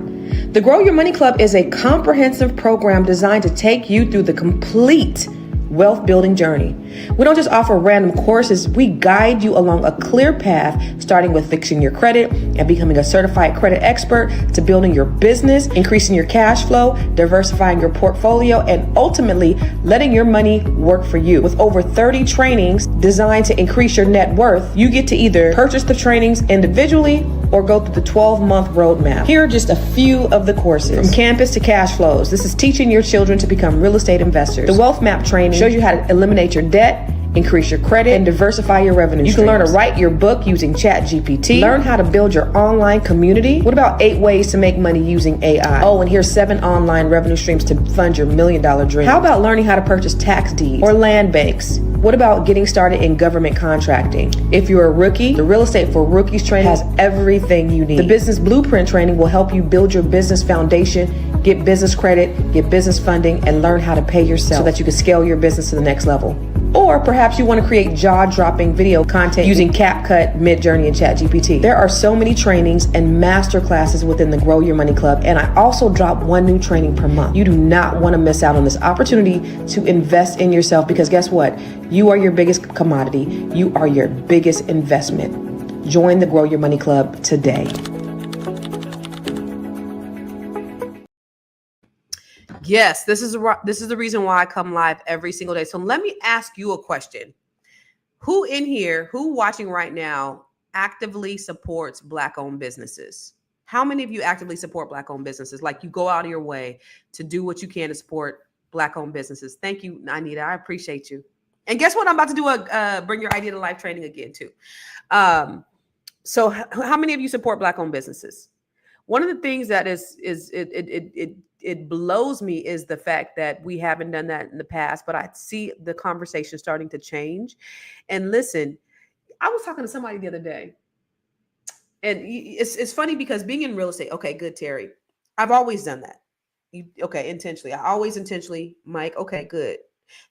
[SPEAKER 1] The Grow Your Money Club is a comprehensive program designed to take you through the complete wealth building journey. We don't just offer random courses, we guide you along a clear path, starting with fixing your credit and becoming a certified credit expert, to building your business, increasing your cash flow, diversifying your portfolio, and ultimately letting your money work for you. With over 30 trainings designed to increase your net worth, you get to either purchase the trainings individually or go through the 12-month roadmap. Here are just a few of the courses. From campus to cash flows. This is teaching your children to become real estate investors. The wealth map training shows you how to eliminate your debt, increase your credit, and diversify your revenue. You can learn to write your book using ChatGPT. Learn how to build your online community. What about 8 ways to make money using AI? Oh, and here's 7 online revenue streams to fund your $1 million dream. How about learning how to purchase tax deeds or land banks? What about getting started in government contracting? If you're a rookie, the Real Estate for Rookies training has everything you need. The Business Blueprint training will help you build your business foundation, get business credit, get business funding, and learn how to pay yourself so that you can scale your business to the next level. Or perhaps you want to create jaw-dropping video content using CapCut, Midjourney, and ChatGPT. There are so many trainings and master classes within the Grow Your Money Club, and I also drop 1 new training per month. You do not want to miss out on this opportunity to invest in yourself, because guess what? You are your biggest commodity. You are your biggest investment. Join the Grow Your Money Club today. Yes, this is the reason why I come live every single day. So let me ask you a question. Who in here, who watching right now, actively supports Black-owned businesses? How many of you actively support Black-owned businesses? Like, you go out of your way to do what you can to support Black-owned businesses. Thank you, Anita. I appreciate you. And guess what? I'm about to do a Bring Your Idea to Life training again too. So how many of you support Black-owned businesses? One of the things that it blows me is the fact that we haven't done that in the past, but I see the conversation starting to change. And listen, I was talking to somebody the other day, and it's funny because being in real estate, okay, good, Terry. I've always done that. Okay, intentionally. I always intentionally, Mike, okay, good.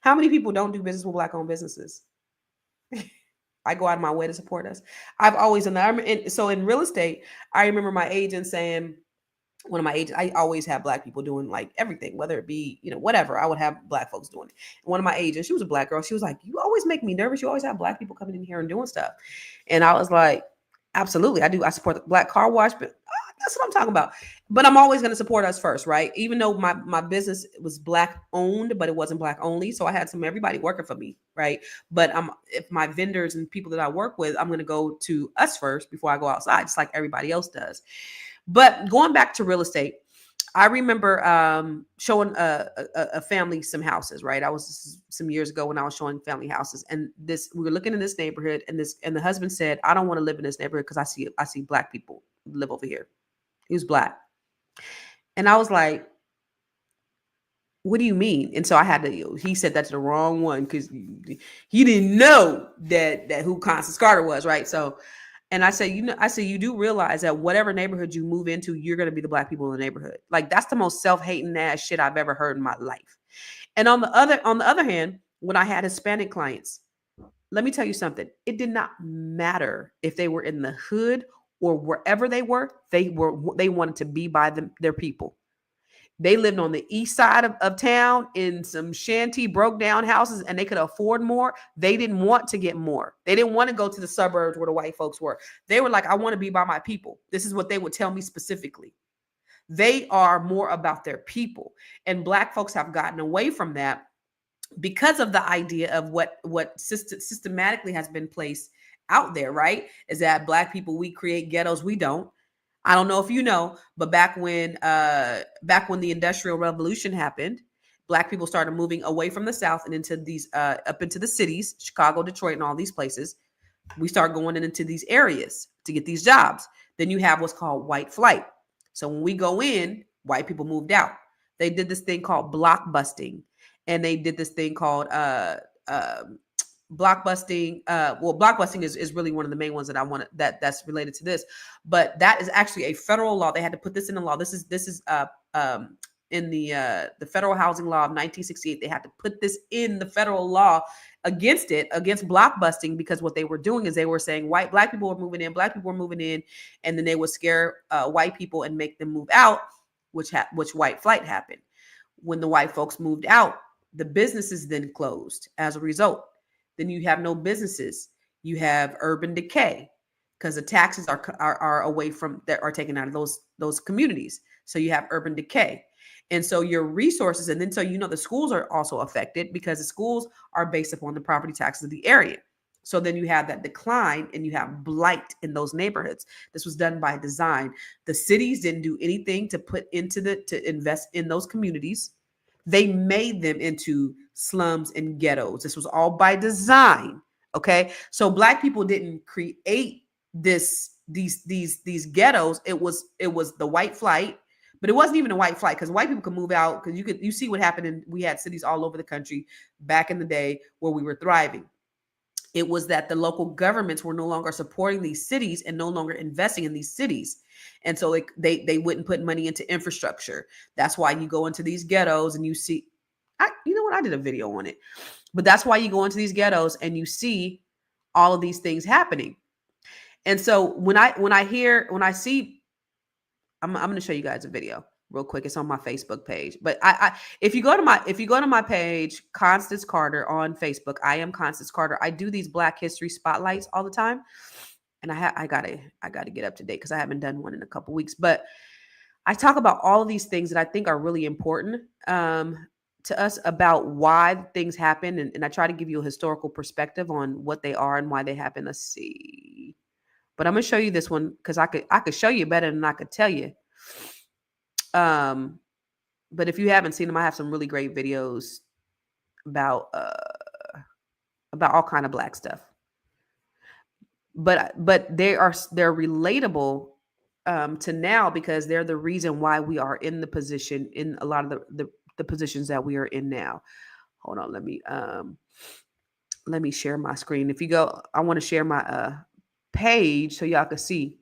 [SPEAKER 1] How many people don't do business with Black-owned businesses? I go out of my way to support us. I've always done that. So in real estate, I remember my agent saying, one of my agents, I always have black people doing like everything, whether it be, whatever, I would have black folks doing it. And one of my agents, she was a black girl. She was like, you always make me nervous. You always have black people coming in here and doing stuff. And I was like, absolutely. I do. I support the black car wash, but that's what I'm talking about. But I'm always going to support us first, right? Even though my business was black owned, but it wasn't black only. So I had everybody working for me, right? But if my vendors and people that I work with, I'm going to go to us first before I go outside, just like everybody else does. But going back to real estate, I remember showing a family some houses, right? Some years ago when I was showing family houses, and we were looking in this neighborhood, and the husband said, "I don't want to live in this neighborhood because I see black people live over here." He was black, and I was like, "What do you mean?" And so I had to. He said that's the wrong one because he didn't know that who Constance Carter was, right? So. And I say, you do realize that whatever neighborhood you move into, you're going to be the black people in the neighborhood. Like that's the most self-hating ass shit I've ever heard in my life. And on the other hand, when I had Hispanic clients, let me tell you something. It did not matter if they were in the hood or wherever they wanted to be by their people. They lived on the east side of town in some shanty broke down houses and they could afford more. They didn't want to get more. They didn't want to go to the suburbs where the white folks were. They were like, I want to be by my people. This is what they would tell me specifically. They are more about their people. And black folks have gotten away from that because of the idea of what systematically has been placed out there, right? Is that black people, we create ghettos. We don't. I don't know if you know, but back when the Industrial Revolution happened, black people started moving away from the South and into these up into the cities, Chicago, Detroit, and all these places. We start going into these areas to get these jobs. Then you have what's called white flight. So when we go in, white people moved out. They did this thing called block busting, and they did this thing called blockbusting. Blockbusting is really one of the main ones that I want that's related to this, but that is actually a federal law. They had to put this in the law. This is in the federal housing law of 1968. They had to put this in the federal law against blockbusting, because what they were doing is they were saying black people were moving in, and then they would scare white people and make them move out, which white flight happened. When the white folks moved out, the businesses then closed as a result. Then you have no businesses. You have urban decay because the taxes are away from that are taken out of those communities. So you have urban decay. And so your resources, and then so the schools are also affected because the schools are based upon the property taxes of the area. So then you have that decline and you have blight in those neighborhoods. This was done by design. The cities didn't do anything to invest in those communities. They made them into slums and ghettos. This was all by design. Okay. So black people didn't create these ghettos. It was the white flight, but it wasn't even a white flight because white people could move out, because you see what happened. And we had cities all over the country back in the day where we were thriving. It was that the local governments were no longer supporting these cities and no longer investing in these cities. And so they wouldn't put money into infrastructure. That's why you go into these ghettos and you see, I did a video on it, but that's why you go into these ghettos and you see all of these things happening. And so when I see, I'm going to show you guys a video real quick. It's on my Facebook page. But if you go to my page, Constance Carter on Facebook, I am Constance Carter. I do these Black History spotlights all the time. And I gotta get up to date because I haven't done one in a couple weeks. But I talk about all of these things that I think are really important to us about why things happen. And I try to give you a historical perspective on what they are and why they happen. Let's see. But I'm gonna show you this one because I could show you better than I could tell you. But if you haven't seen them, I have some really great videos about all kind of Black stuff. But they're relatable to now because they're the reason why we are in the position, in a lot of the positions that we are in now. Hold on, let me share my screen. If you go, I want to share my page so y'all can see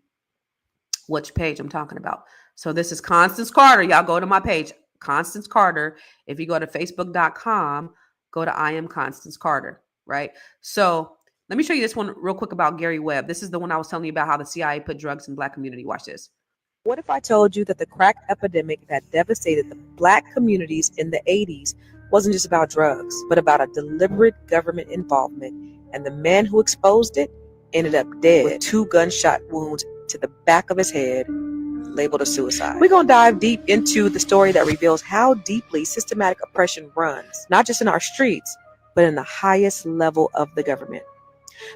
[SPEAKER 1] which page I'm talking about. So this is Constance Carter. Y'all go to my page, Constance Carter. If you go to facebook.com, go to I am Constance Carter, right? So Let me show you this one real quick about Gary Webb. This is the one I was telling you about how the CIA put drugs in black community. Watch this. What if I told you that the crack epidemic that devastated the black communities in the 80s wasn't just about drugs, but about a deliberate government involvement, and the man who exposed it ended up dead with 2 gunshot wounds to the back of his head, labeled a suicide. We're going to dive deep into the story that reveals how deeply systematic oppression runs, not just in our streets, but in the highest level of the government.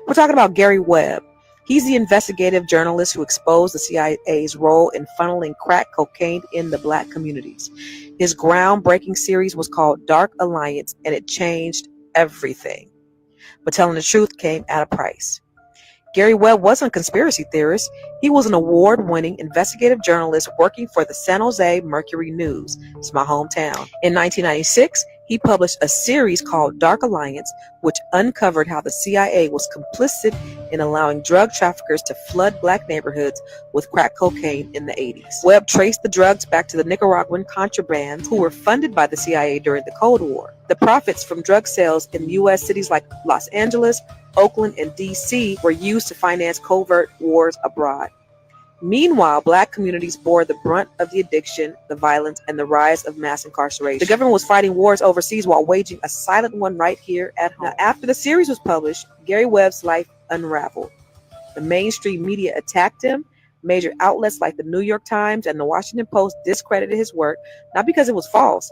[SPEAKER 1] We're talking about Gary Webb. He's the investigative journalist who exposed the CIA's role in funneling crack cocaine in the black communities. His groundbreaking series was called Dark Alliance, and it changed everything. But telling the truth came at a price. Gary Webb wasn't a conspiracy theorist. He was an award-winning investigative journalist working for the San Jose Mercury News. It's my hometown. In 1996, he published a series called Dark Alliance, which uncovered how the CIA was complicit in allowing drug traffickers to flood black neighborhoods with crack cocaine in the 80s. Webb traced the drugs back to the Nicaraguan contrabands who were funded by the CIA during the Cold War. The profits from drug sales in U.S. cities like Los Angeles, Oakland, and D.C. were used to finance covert wars abroad. Meanwhile, black communities bore the brunt of the addiction, the violence, and the rise of mass incarceration. The government was fighting wars overseas while waging a silent one right here at home. Now, after the series was published, Gary Webb's life unraveled. The mainstream media attacked him. Major outlets like the New York Times and the Washington Post discredited his work, not because it was false,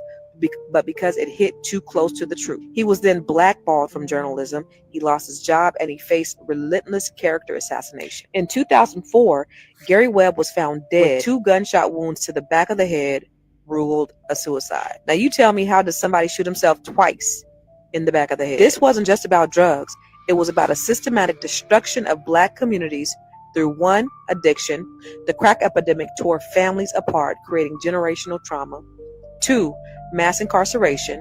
[SPEAKER 1] but because it hit too close to the truth. He was then blackballed from journalism. He lost his job and he faced relentless character assassination. In 2004, Gary Webb was found dead with 2 gunshot wounds to the back of the head, ruled a suicide. Now you tell me, how does somebody shoot himself twice in the back of the head? This wasn't just about drugs. It was about a systematic destruction of black communities through 1, addiction. The crack epidemic tore families apart, creating generational trauma. 2, mass incarceration.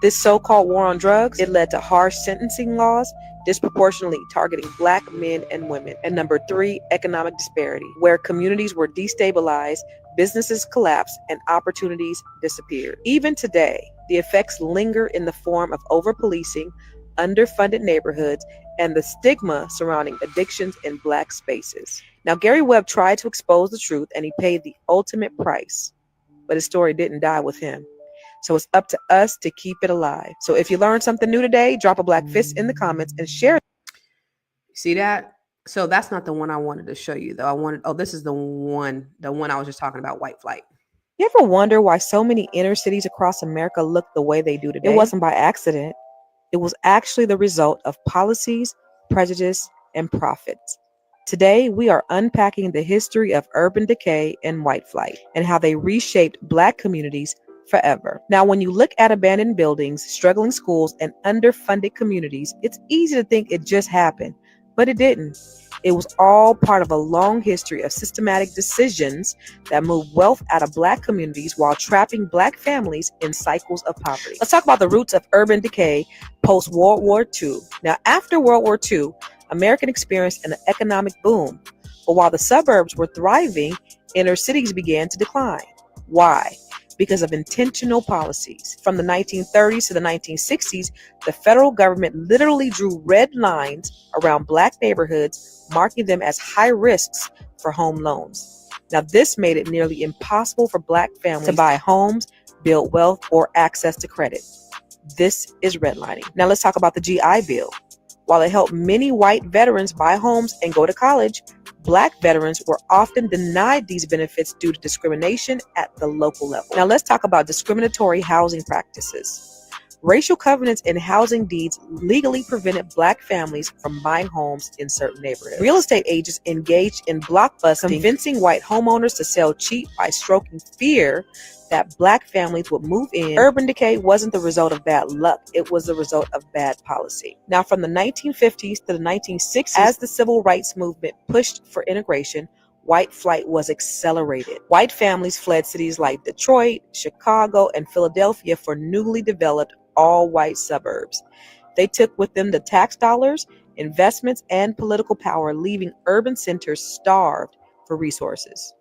[SPEAKER 1] This so-called war on drugs, it led to harsh sentencing laws, disproportionately targeting black men and women. And number 3, economic disparity, where communities were destabilized, businesses collapsed, and opportunities disappeared. Even today, the effects linger in the form of over-policing, underfunded neighborhoods, and the stigma surrounding addictions in black spaces. Now, Gary Webb tried to expose the truth, and he paid the ultimate price. But his story didn't die with him. So it's up to us to keep it alive. So if you learned something new today, drop a black fist in the comments and share it. See that? So that's not the one I wanted to show you, though. This is the one I was just talking about, white flight. You ever wonder why so many inner cities across America look the way they do today? It wasn't by accident. It was actually the result of policies, prejudice, and profits. Today, we are unpacking the history of urban decay and white flight and how they reshaped black communities forever. Now, when you look at abandoned buildings, struggling schools, and underfunded communities, it's easy to think it just happened, but it didn't. It was all part of a long history of systematic decisions that moved wealth out of black communities while trapping black families in cycles of poverty. Let's talk about the roots of urban decay post-World War II. Now, after World War II, America experienced an economic boom, but while the suburbs were thriving, inner cities began to decline. Why? Because of intentional policies. From the 1930s to the 1960s, the federal government literally drew red lines around black neighborhoods, marking them as high risks for home loans. Now, this made it nearly impossible for black families to buy homes, build wealth, or access to credit. This is redlining. Now, let's talk about the GI Bill. While it helped many white veterans buy homes and go to college, black veterans were often denied these benefits due to discrimination at the local level. Now let's talk about discriminatory housing practices. Racial covenants in housing deeds legally prevented black families from buying homes in certain neighborhoods. Real estate agents engaged in blockbusting, convincing white homeowners to sell cheap by stoking fear that black families would move in. Urban decay wasn't the result of bad luck. It was the result of bad policy. Now, from the 1950s to the 1960s, as the civil rights movement pushed for integration, white flight was accelerated. White families fled cities like Detroit, Chicago, and Philadelphia for newly developed all-white suburbs. They took with them the tax dollars, investments, and political power, leaving urban centers starved for resources.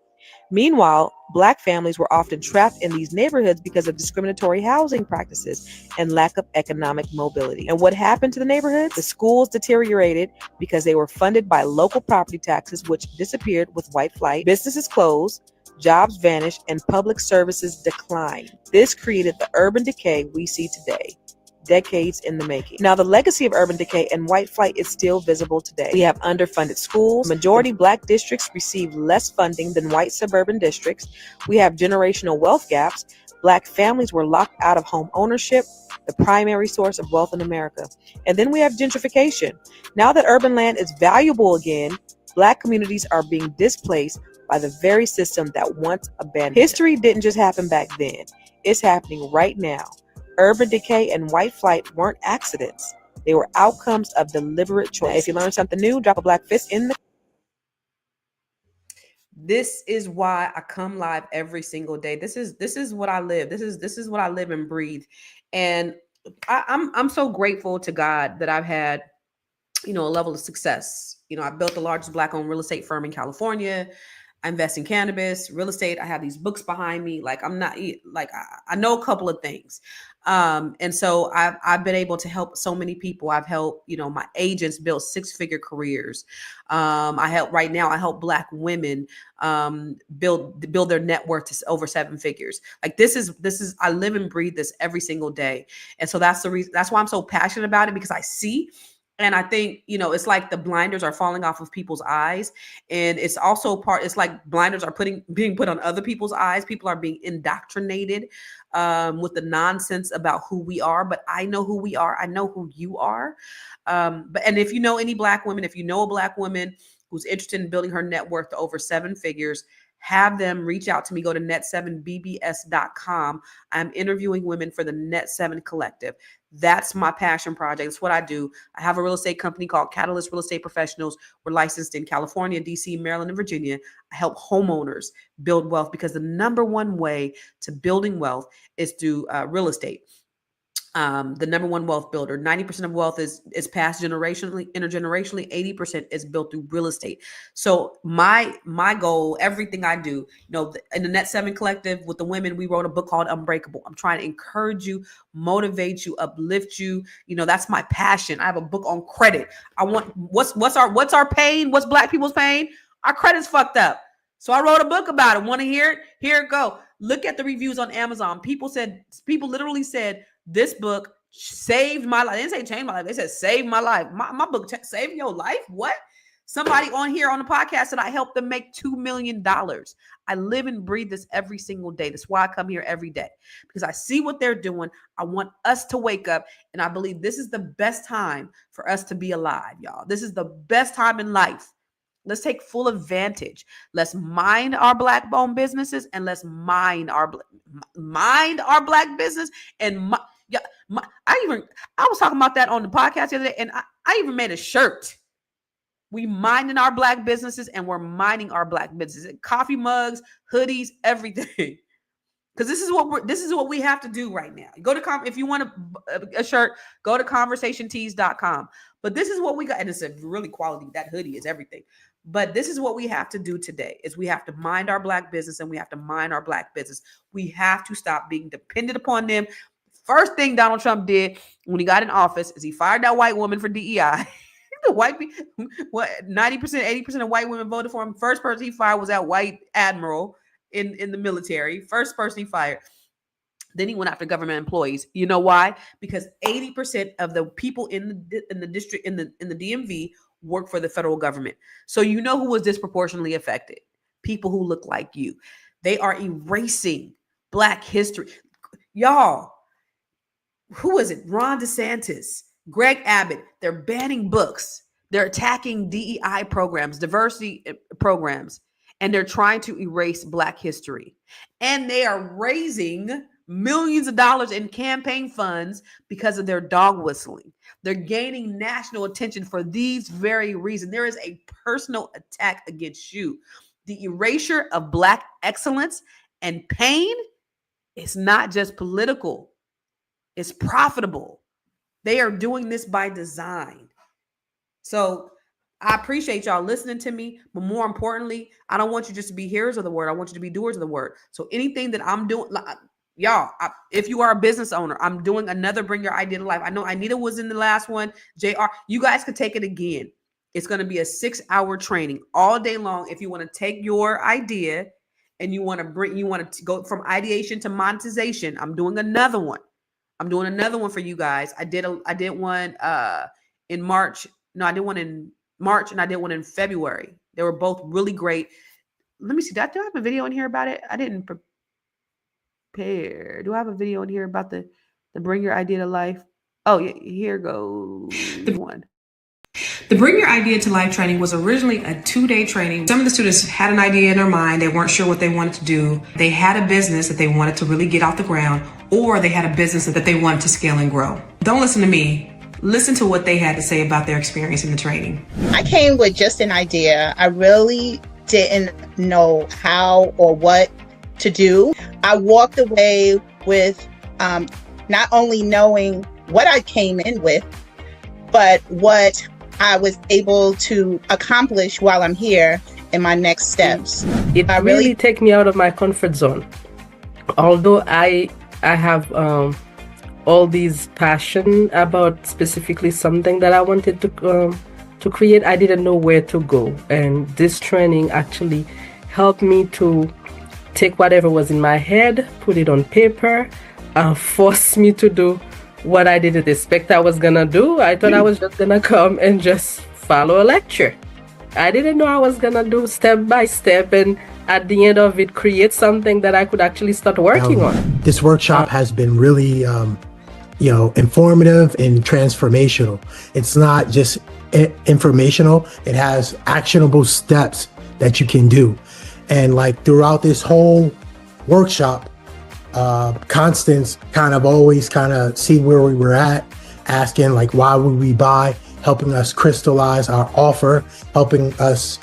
[SPEAKER 1] Meanwhile, Black families were often trapped in these neighborhoods because of discriminatory housing practices and lack of economic mobility. And what happened to the neighborhoods? The schools deteriorated because they were funded by local property taxes, which disappeared with white flight. Businesses closed, jobs vanished, and public services declined. This created the urban decay we see today, decades in the making. Now, the legacy of urban decay and white flight is still visible today. We have underfunded schools. Majority Black districts receive less funding than white suburban districts. We have generational wealth gaps. Black families were locked out of home ownership, the primary source of wealth in America. And then we have gentrification. Now that urban land is valuable again, Black communities are being displaced by the very system that once abandoned. History didn't just happen back then. It's happening right now. Urban decay and white flight weren't accidents. They were outcomes of deliberate choice. Now, if you learned something new, drop a Black fist in the... This is why I come live every single day. This is what I live. This is what I live and breathe. And I'm so grateful to God that I've had, a level of success. I built the largest Black-owned real estate firm in California. I invest in cannabis, real estate. I have these books behind me. Like I'm not like I know a couple of things. And so I've been able to help so many people. I've helped, my agents build 6-figure careers. I help Black women build their net worth to over 7 figures. Like this is I live and breathe this every single day. And so that's the reason, that's why I'm so passionate about it, because I see. And I think, it's like the blinders are falling off of people's eyes. And it's also it's like blinders are being put on other people's eyes. People are being indoctrinated with the nonsense about who we are. But I know who we are. I know who you are. And if you know any Black women, if you know a Black woman who's interested in building her net worth to over 7 figures, have them reach out to me. Go to net7bbs.com. I'm interviewing women for the Net 7 Collective. That's my passion project. It's what I do. I have a real estate company called Catalyst Real Estate Professionals. We're licensed in California, DC, Maryland, and Virginia. I help homeowners build wealth, because the number one way to building wealth is through real estate. The number one wealth builder. 90% of wealth is passed generationally, intergenerationally. 80% is built through real estate. So my goal, everything I do, in the Net 7 Collective with the women, we wrote a book called Unbreakable. I'm trying to encourage you, motivate you, uplift you. That's my passion. I have a book on credit. I want what's our pain? What's Black people's pain? Our credit's fucked up. So I wrote a book about it. Want to hear it? Here it go. Look at the reviews on Amazon. People literally said, this book saved my life. They didn't say changed my life. They said saved my life. My book saved your life? What? Somebody on here on the podcast said I helped them make $2 million. I live and breathe this every single day. That's why I come here every day, because I see what they're doing. I want us to wake up. And I believe this is the best time for us to be alive, y'all. This is the best time in life. Let's take full advantage. Let's mind our Black-owned businesses, and let's mind our Black business. And I was talking about that on the podcast the other day, and I even made a shirt. We minding our Black businesses, and we're minding our Black businesses. Coffee mugs, hoodies, everything. Because this is what we have to do right now. Go to if you want a shirt, go to conversationtees.com. But this is what we got, and it's a really quality. That hoodie is everything. But this is what we have to do today: is we have to mind our Black business, and we have to mind our Black business. We have to stop being dependent upon them. First thing Donald Trump did when he got in office is he fired that white woman for DEI. The white people, 90%, 80% of white women voted for him. First person he fired was that white admiral in the military. First person he fired. Then he went after government employees. You know why? Because 80% of the people in the district in the DMV work for the federal government. So you know who was disproportionately affected? People who look like you. They are erasing Black history. Y'all, who is it? Ron DeSantis, Greg Abbott. They're banning books. They're attacking DEI programs, diversity programs, and they're trying to erase Black history. And they are raising millions of dollars in campaign funds because of their dog whistling. They're gaining national attention for these very reasons. There is a personal attack against you. The erasure of Black excellence and pain is not just political. It's profitable. They are doing this by design. So I appreciate y'all listening to me, but more importantly, I don't want you just to be hearers of the word. I want you to be doers of the word. So anything that I'm doing, y'all, if you are a business owner, I'm doing another Bring Your Idea to Life. I know Anita was in the last one. JR, you guys could take it again. It's going to be a 6-hour training all day long. If you want to take your idea and you want to go from ideation to monetization, I'm doing another one. I'm doing another one for you guys. I did one in March. No, I did one in March and I did one in February. They were both really great. Let me see. Do I have a video in here about it? I didn't prepare. Do I have a video in here about the Bring Your Idea to Life? Oh, yeah, here goes one. The Bring Your Idea to Life training was originally a 2-day training. Some of the students had an idea in their mind. They weren't sure what they wanted to do. They had a business that they wanted to really get off the ground, or they had a business that they wanted to scale and grow. Don't listen to me. Listen to what they had to say about their experience in the training.
[SPEAKER 7] I came with just an idea. I really didn't know how or what to do. I walked away with not only knowing what I came in with, but what I was able to accomplish while I'm here in my next steps.
[SPEAKER 8] It really take me out of my comfort zone. Although I have all these passion about specifically something that I wanted to create, I didn't know where to go. And this training actually helped me to take whatever was in my head, put it on paper, force me to do what I didn't expect I was gonna do. I thought I was just gonna come and just follow a lecture. I didn't know I was gonna do step by step, and at the end of it, create something that I could actually start working on.
[SPEAKER 9] This workshop has been really, informative and transformational. It's not just informational; it has actionable steps that you can do. And like throughout this whole workshop, Constance always see where we were at, asking like, why would we buy, helping us crystallize our offer, helping us,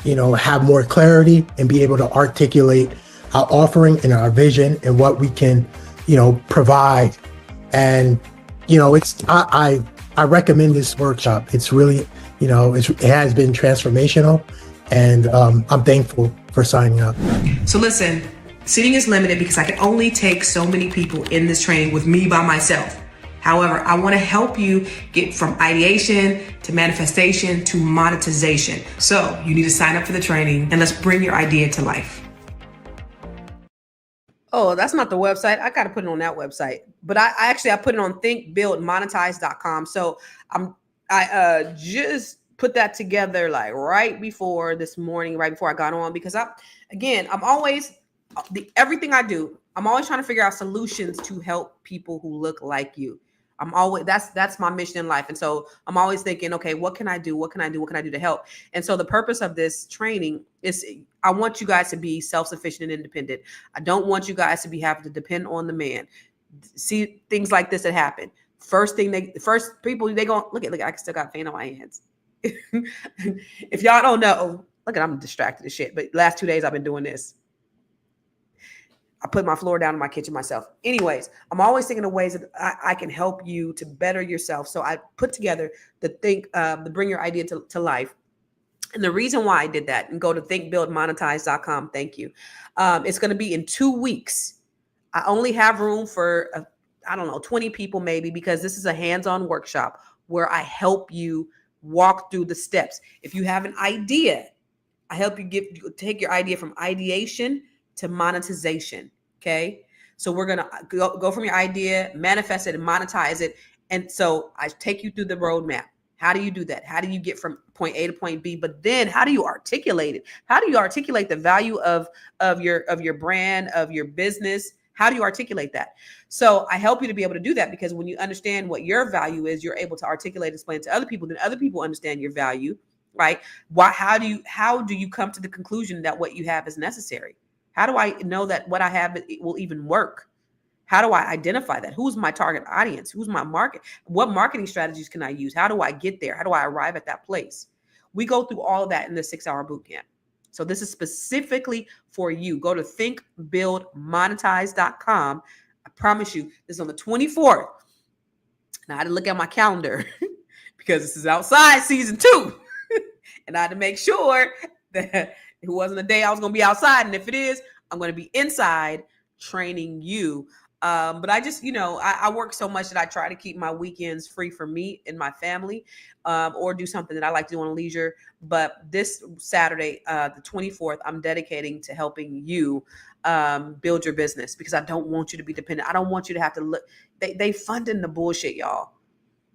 [SPEAKER 9] have more clarity and be able to articulate our offering and our vision and what we can, provide. And, I recommend this workshop. It's really, it has been transformational, and I'm thankful for signing up.
[SPEAKER 1] So listen, seating is limited because I can only take so many people in this training with me by myself. However, I want to help you get from ideation to manifestation to monetization. So you need to sign up for the training and let's bring your idea to life. Oh, that's not the website. I got to put it on that website. But I put it on thinkbuildmonetize.com. So I just put that together like right before this morning, right before I got on, because I'm always everything I do, I'm always trying to figure out solutions to help people who look like you. I'm always, that's my mission in life. And so I'm always thinking, okay, what can I do? What can I do? What can I do to help? And so the purpose of this training is I want you guys to be self-sufficient and independent. I don't want you guys to be having to depend on the man. See things like this that happen. First people, they go, look, I still got pain on my hands. If y'all don't know, look, I'm distracted as shit, but last 2 days I've been doing this. I put my floor down in my kitchen myself. Anyways, I'm always thinking of ways that I can help you to better yourself. So I put together the Bring Your Idea to Life. And the reason why I did that, and go to thinkbuildmonetize.com. Thank you. It's going to be in 2 weeks. I only have room for, 20 people maybe, because this is a hands-on workshop where I help you walk through the steps. If you have an idea, I help you take your idea from ideation to monetization. Okay. So we're going to go from your idea, manifest it, and monetize it. And so I take you through the roadmap. How do you do that? How do you get from point A to point B? But then how do you articulate it? How do you articulate the value of your brand, of your business? How do you articulate that? So I help you to be able to do that, because when you understand what your value is, you're able to articulate, explain it to other people. Then other people understand your value, right? How do you come to the conclusion that what you have is necessary? How do I know that what I have will even work? How do I identify that? Who's my target audience? Who's my market? What marketing strategies can I use? How do I get there? How do I arrive at that place? We go through all of that in the 6-hour bootcamp. So this is specifically for you. Go to thinkbuildmonetize.com. I promise you, this is on the 24th. Now I had to look at my calendar because this is outside season 2. And I had to make sure that it wasn't a day I was going to be outside. And if it is, I'm going to be inside training you. But I just, I work so much that I try to keep my weekends free for me and my family, or do something that I like to do on leisure. But this Saturday, the 24th, I'm dedicating to helping you build your business, because I don't want you to be dependent. I don't want you to have to look. They funding the bullshit, y'all.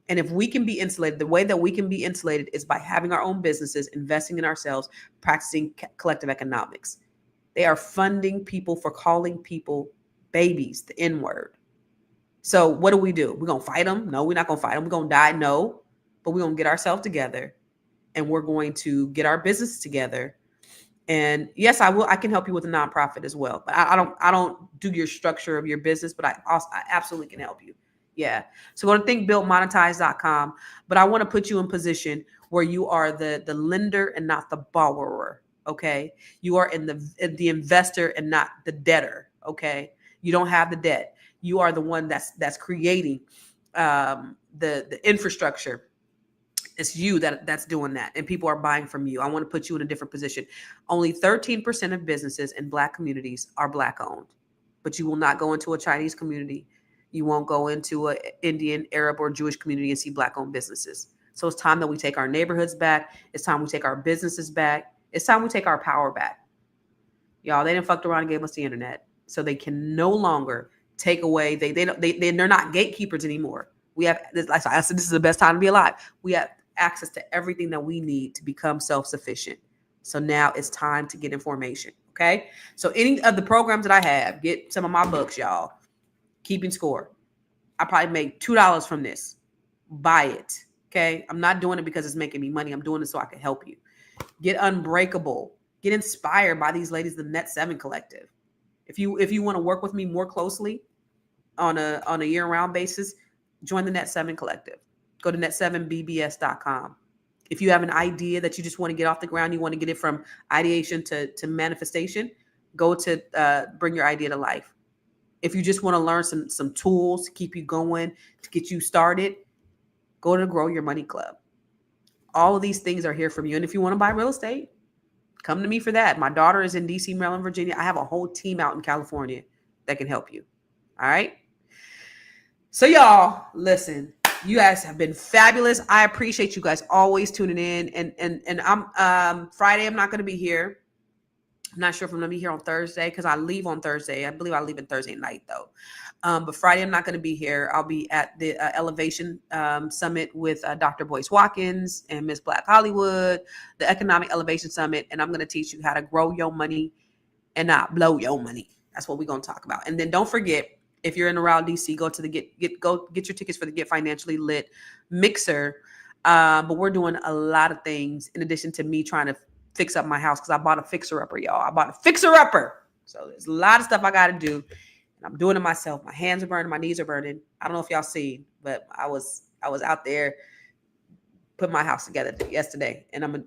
[SPEAKER 1] And if we can be insulated, the way that we can be insulated is by having our own businesses, investing in ourselves, practicing collective economics. They are funding people for calling people babies, the N word. So what do? We're going to fight them? No, we're not going to fight them. We're going to die? No. But we're going to get ourselves together, and we're going to get our business together. And yes, I can help you with a nonprofit as well. But I don't do your structure of your business, but I absolutely can help you. Yeah. So go to thinkbuildmonetize.com. But I want to put you in position where you are the lender and not the borrower. Okay. You are in the investor and not the debtor. Okay. You don't have the debt. You are the one that's creating the infrastructure. It's you that's doing that, and people are buying from you. I want to put you in a different position. Only 13% of businesses in Black communities are Black owned, but you will not go into a Chinese community. You won't go into an Indian, Arab, or Jewish community and see Black owned businesses. So it's time that we take our neighborhoods back. It's time we take our businesses back. It's time we take our power back. Y'all, they didn't fucked around and gave us the internet, so they can no longer take away. They're not gatekeepers anymore. We have, like I said, this is the best time to be alive. We have access to everything that we need to become self-sufficient. So now it's time to get information. Okay. So any of the programs that I have, get some of my books, y'all. Keeping Score. I probably make $2 from this. Buy it. Okay. I'm not doing it because it's making me money. I'm doing it so I can help you. Get Unbreakable. Get inspired by these ladies, the Net 7 Collective. If you want to work with me more closely on a year-round basis, join the Net 7 Collective. Go to net7bbs.com. If you have an idea that you just want to get off the ground, you want to get it from ideation to manifestation, go to bring your idea to life. If you just want to learn some tools to keep you going, to get you started, go to Grow Your Money Club. All of these things are here from you. And if you want to buy real estate, come to me for that. My daughter is in DC, Maryland, Virginia. I have a whole team out in California that can help you. All right. So y'all, listen. You guys have been fabulous. I appreciate you guys always tuning in. And I'm Friday, I'm not going to be here. I'm not sure if I'm going to be here on Thursday because I leave on Thursday. I believe I leave on Thursday night though. But Friday, I'm not going to be here. I'll be at the Elevation Summit with Dr. Boyce Watkins and Miss Black Hollywood, the Economic Elevation Summit. And I'm going to teach you how to grow your money and not blow your money. That's what we're going to talk about. And then don't forget, if you're in around DC, go to the get your tickets for the Get Financially Lit Mixer. But we're doing a lot of things in addition to me trying to fix up my house because I bought a fixer-upper, y'all. I bought a fixer-upper. So there's a lot of stuff I got to do. And I'm doing it myself. My hands are burning. My knees are burning. I don't know if y'all seen, but I was out there putting my house together yesterday. And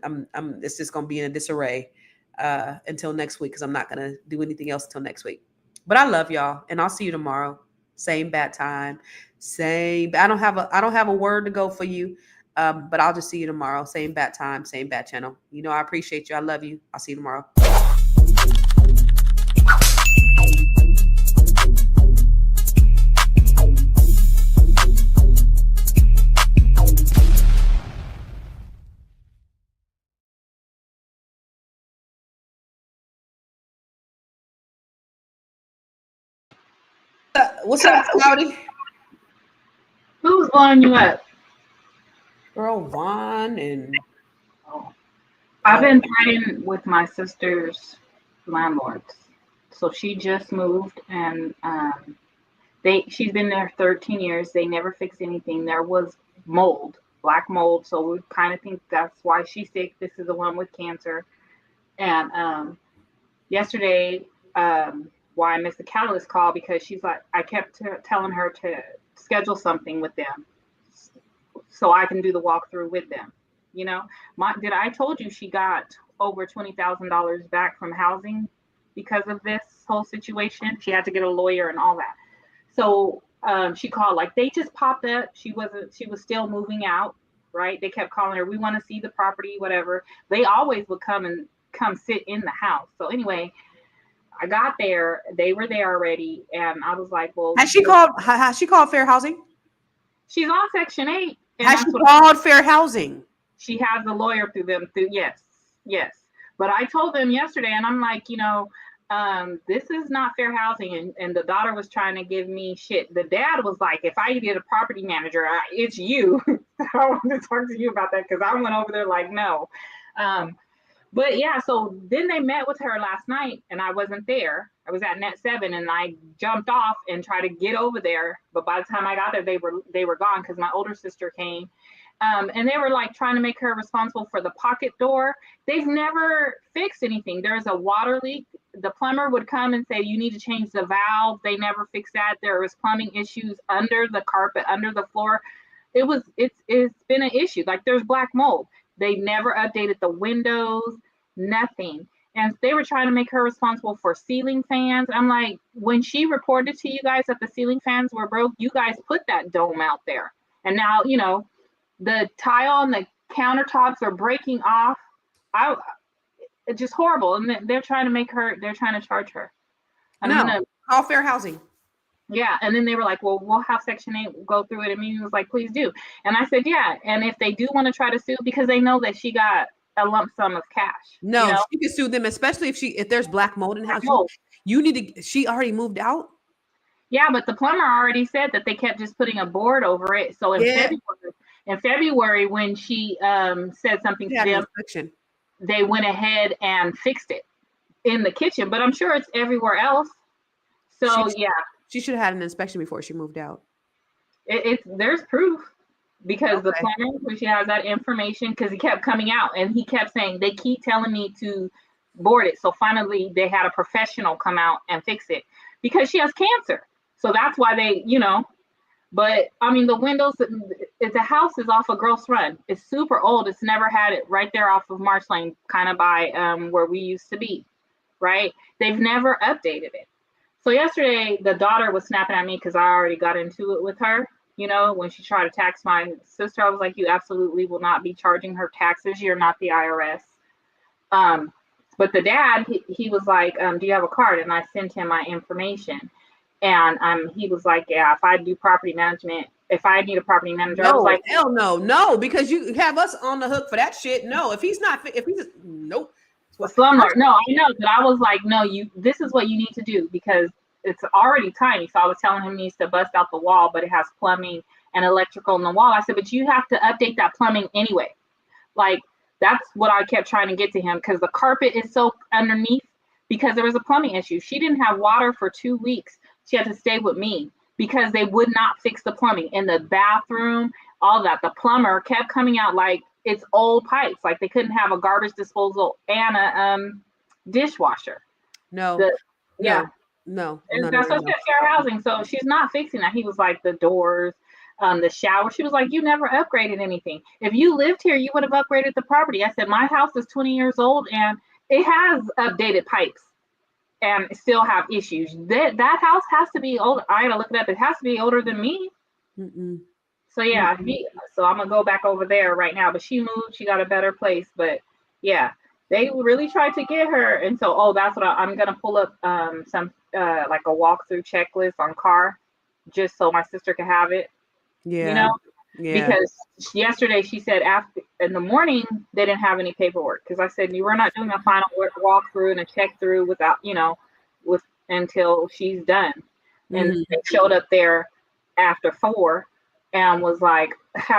[SPEAKER 1] it's just going to be in a disarray until next week because I'm not going to do anything else until next week. But I love y'all, and I'll see you tomorrow. Same bad time, same. I don't have a word to go for you, but I'll just see you tomorrow. Same bad time, same bad channel. You know I appreciate you. I love you. I'll see you tomorrow. What's up, Cloudy?
[SPEAKER 10] Who's blowing you up?
[SPEAKER 1] Girl, Vaughn and...
[SPEAKER 10] I've been fighting with my sister's landlords. So she just moved and she's been there 13 years. They never fixed anything. There was mold, black mold. So we kind of think that's why she's sick. This is the one with cancer. And yesterday, why I missed the Catalyst call because she's like, I kept telling her to schedule something with them so I can do the walkthrough with them. You know, I told you she got over $20,000 back from housing because of this whole situation. She had to get a lawyer and all that. So she called, like they just popped up. She was still moving out right? They kept calling her, we want to see the property, whatever. They always would come sit in the house. So anyway, I got there, they were there already, and I was like, well,
[SPEAKER 1] Has she called fair housing?
[SPEAKER 10] She's on Section 8. And
[SPEAKER 1] Has she called fair housing?
[SPEAKER 10] She has a lawyer through them. Yes. But I told them yesterday, and I'm like, this is not fair housing. And the daughter was trying to give me shit. The dad was like, if I get a property manager, it's you. I want to talk to you about that because I went over there like, no. But yeah, so then they met with her last night, and I wasn't there. I was at Net 7, and I jumped off and tried to get over there. But by the time I got there, they were gone because my older sister came. And they were like trying to make her responsible for the pocket door. They've never fixed anything. There's a water leak. The plumber would come and say, you need to change the valve. They never fixed that. There was plumbing issues under the carpet, under the floor. It's been an issue. Like there's black mold. They never updated the windows, nothing. And they were trying to make her responsible for ceiling fans. I'm like, when she reported to you guys that the ceiling fans were broke, you guys put that dome out there. And now, the tile and the countertops are breaking off. It's just horrible. And they're trying to charge her. And
[SPEAKER 1] no, call fair housing.
[SPEAKER 10] Yeah. And then they were like, well, we'll have Section 8 go through it. And me was like, please do. And I said, yeah. And if they do want to try to sue, because they know that she got a lump sum of cash.
[SPEAKER 1] No, she can sue them, especially if there's black mold in the house. You need to, she already moved out.
[SPEAKER 10] Yeah, but the plumber already said that they kept just putting a board over it. So in February, when she said something to them, they went ahead and fixed it in the kitchen. But I'm sure it's everywhere else. So
[SPEAKER 1] she should have had an inspection before she moved out.
[SPEAKER 10] There's proof because the plumber, when she has that information, because he kept coming out and he kept saying they keep telling me to board it. So finally, they had a professional come out and fix it because she has cancer. So that's why they, But I mean, the windows, the house is off of Gross Run. It's super old. It's never had it right there off of Marsh Lane, kind of by where we used to be, right? They've never updated it. So yesterday, the daughter was snapping at me because I already got into it with her. When she tried to tax my sister, I was like, you absolutely will not be charging her taxes. You're not the IRS. But the dad, he was like, do you have a card? And I sent him my information. And he was like, yeah, if I do property management, if I need a property manager, I was like,
[SPEAKER 1] hell no, because you have us on the hook for that shit. No, if he's nope.
[SPEAKER 10] Slumlord. No, I know, but I was like, no, this is what you need to do because it's already tiny. So I was telling him he needs to bust out the wall, but it has plumbing and electrical in the wall. I said, but you have to update that plumbing anyway. Like, that's what I kept trying to get to him because the carpet is so underneath because there was a plumbing issue. She didn't have water for 2 weeks. She had to stay with me because they would not fix the plumbing in the bathroom, all that. The plumber kept coming out like it's old pipes. Like they couldn't have a garbage disposal and a dishwasher.
[SPEAKER 1] No. No.
[SPEAKER 10] That's fair housing. So she's not fixing that. He was like the doors, the shower. She was like, you never upgraded anything. If you lived here, you would have upgraded the property. I said, my house is 20 years old and it has updated pipes. And still have issues. That house has to be old. I gotta look it up. It has to be older than me. So yeah, so I'm gonna go back over there right now. But she moved. She got a better place. But yeah, they really tried to get her. And so that's what I'm gonna pull up some like a walkthrough checklist on car, just so my sister can have it.
[SPEAKER 1] Yeah.
[SPEAKER 10] Because yesterday she said after in the morning they didn't have any paperwork because I said you were not doing a final walkthrough and a check through without until she's done. And they showed up there after 4 and was like,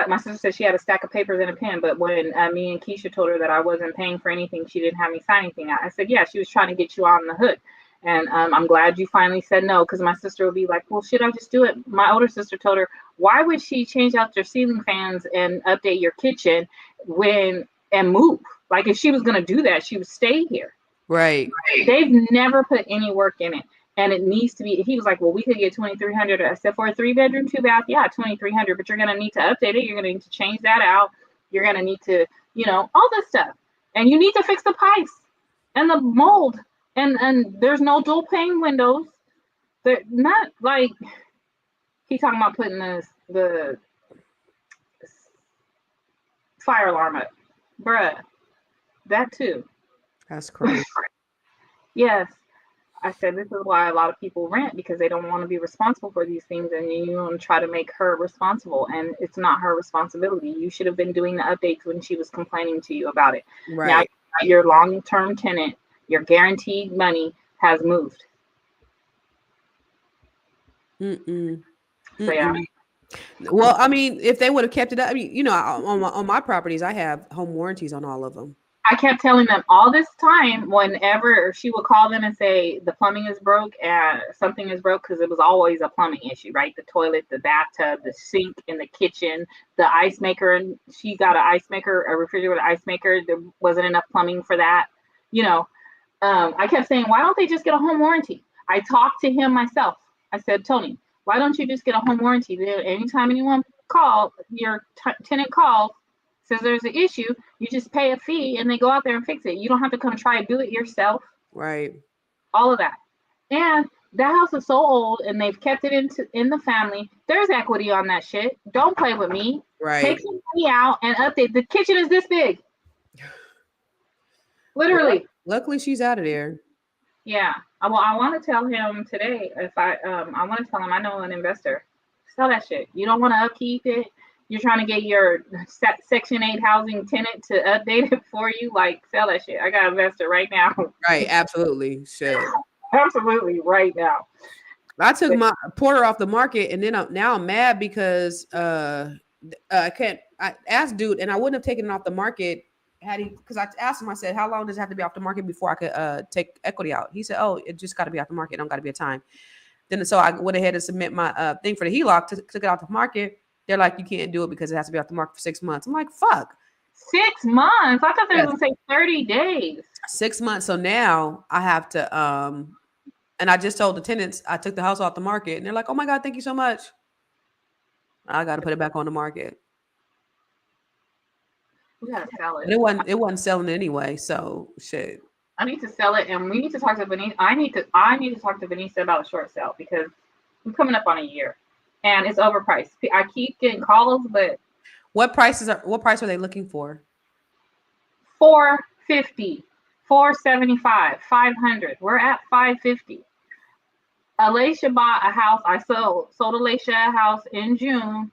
[SPEAKER 10] my sister said she had a stack of papers and a pen, but when me and Keisha told her that I wasn't paying for anything, she didn't have me sign anything. I said, yeah, she was trying to get you on the hook. And I'm glad you finally said no, because my sister would be like, well, should I just do it? My older sister told her, why would she change out your ceiling fans and update your kitchen and move? Like if she was going to do that, she would stay here.
[SPEAKER 1] Right.
[SPEAKER 10] They've never put any work in it. And it needs to be, he was like, well, we could get $2,300. I said, for a 3-bedroom, 2-bath, yeah, $2,300, but you're going to need to update it. You're going to need to change that out. You're going to need to, all this stuff. And you need to fix the pipes and the mold. And there's no dual pane windows. They're not like he talking about putting the fire alarm up. Bruh, that too.
[SPEAKER 1] That's crazy.
[SPEAKER 10] Yes. I said this is why a lot of people rent, because they don't want to be responsible for these things, and you don't try to make her responsible, and it's not her responsibility. You should have been doing the updates when she was complaining to you about it. Now
[SPEAKER 1] Right.
[SPEAKER 10] your long-term tenant, your guaranteed money has moved.
[SPEAKER 1] Mm-mm.
[SPEAKER 10] So yeah.
[SPEAKER 1] Mm-mm. Well, I mean, if they would have kept it up, I mean, you know, on my properties, I have home warranties on all of them.
[SPEAKER 10] I kept telling them all this time, whenever she would call them and say the plumbing is broke and something is broke, because it was always a plumbing issue, right? The toilet, the bathtub, the sink in the kitchen, the ice maker. And she got an ice maker, a refrigerator ice maker. There wasn't enough plumbing for that. You know, I kept saying, why don't they just get a home warranty? I talked to him myself. I said, Tony, why don't you just get a home warranty? Then anytime anyone your tenant calls, says there's an issue, you just pay a fee and they go out there and fix it. You don't have to come try to do it yourself.
[SPEAKER 1] Right.
[SPEAKER 10] All of that. And that house is so old and they've kept it in the family. There's equity on that shit. Don't play with me.
[SPEAKER 1] Right.
[SPEAKER 10] Take some money out and update. The kitchen is this big. Literally.
[SPEAKER 1] Well, luckily she's out of there.
[SPEAKER 10] Yeah. Well, I want to tell him today, if I want to tell him I know an investor. Sell that shit. You don't want to upkeep it. You're trying to get your Section 8 housing tenant to update it for you. Like, sell that shit. I got an investor right now.
[SPEAKER 1] Right. Absolutely. Shit.
[SPEAKER 10] Absolutely right now.
[SPEAKER 1] I took my Porter off the market, and then now I'm mad because I asked dude, and I wouldn't have taken it off the market had he, because I asked him, I said, how long does it have to be off the market before I could take equity out? He said, oh, it just got to be off the market. It don't got to be a time. Then so I went ahead and submit my thing for the HELOC, took it off the market. They're like, you can't do it because it has to be off the market for 6 months. I'm like, fuck.
[SPEAKER 10] 6 months? I thought they were going to say 30 days.
[SPEAKER 1] 6 months. So now I have to, and I just told the tenants, I took the house off the market, and they're like, oh my God, thank you so much. I got to put it back on the market.
[SPEAKER 10] We got to sell it.
[SPEAKER 1] But it wasn't selling anyway. So shit.
[SPEAKER 10] I need to sell it, and we need to talk to Vanessa. I need to talk to Vanessa about a short sale, because we're coming up on a year. And it's overpriced. I keep getting calls, but
[SPEAKER 1] what price are they looking for?
[SPEAKER 10] $450, $475, $500. We're at $550. Alicia bought a house. I sold Alicia a house in June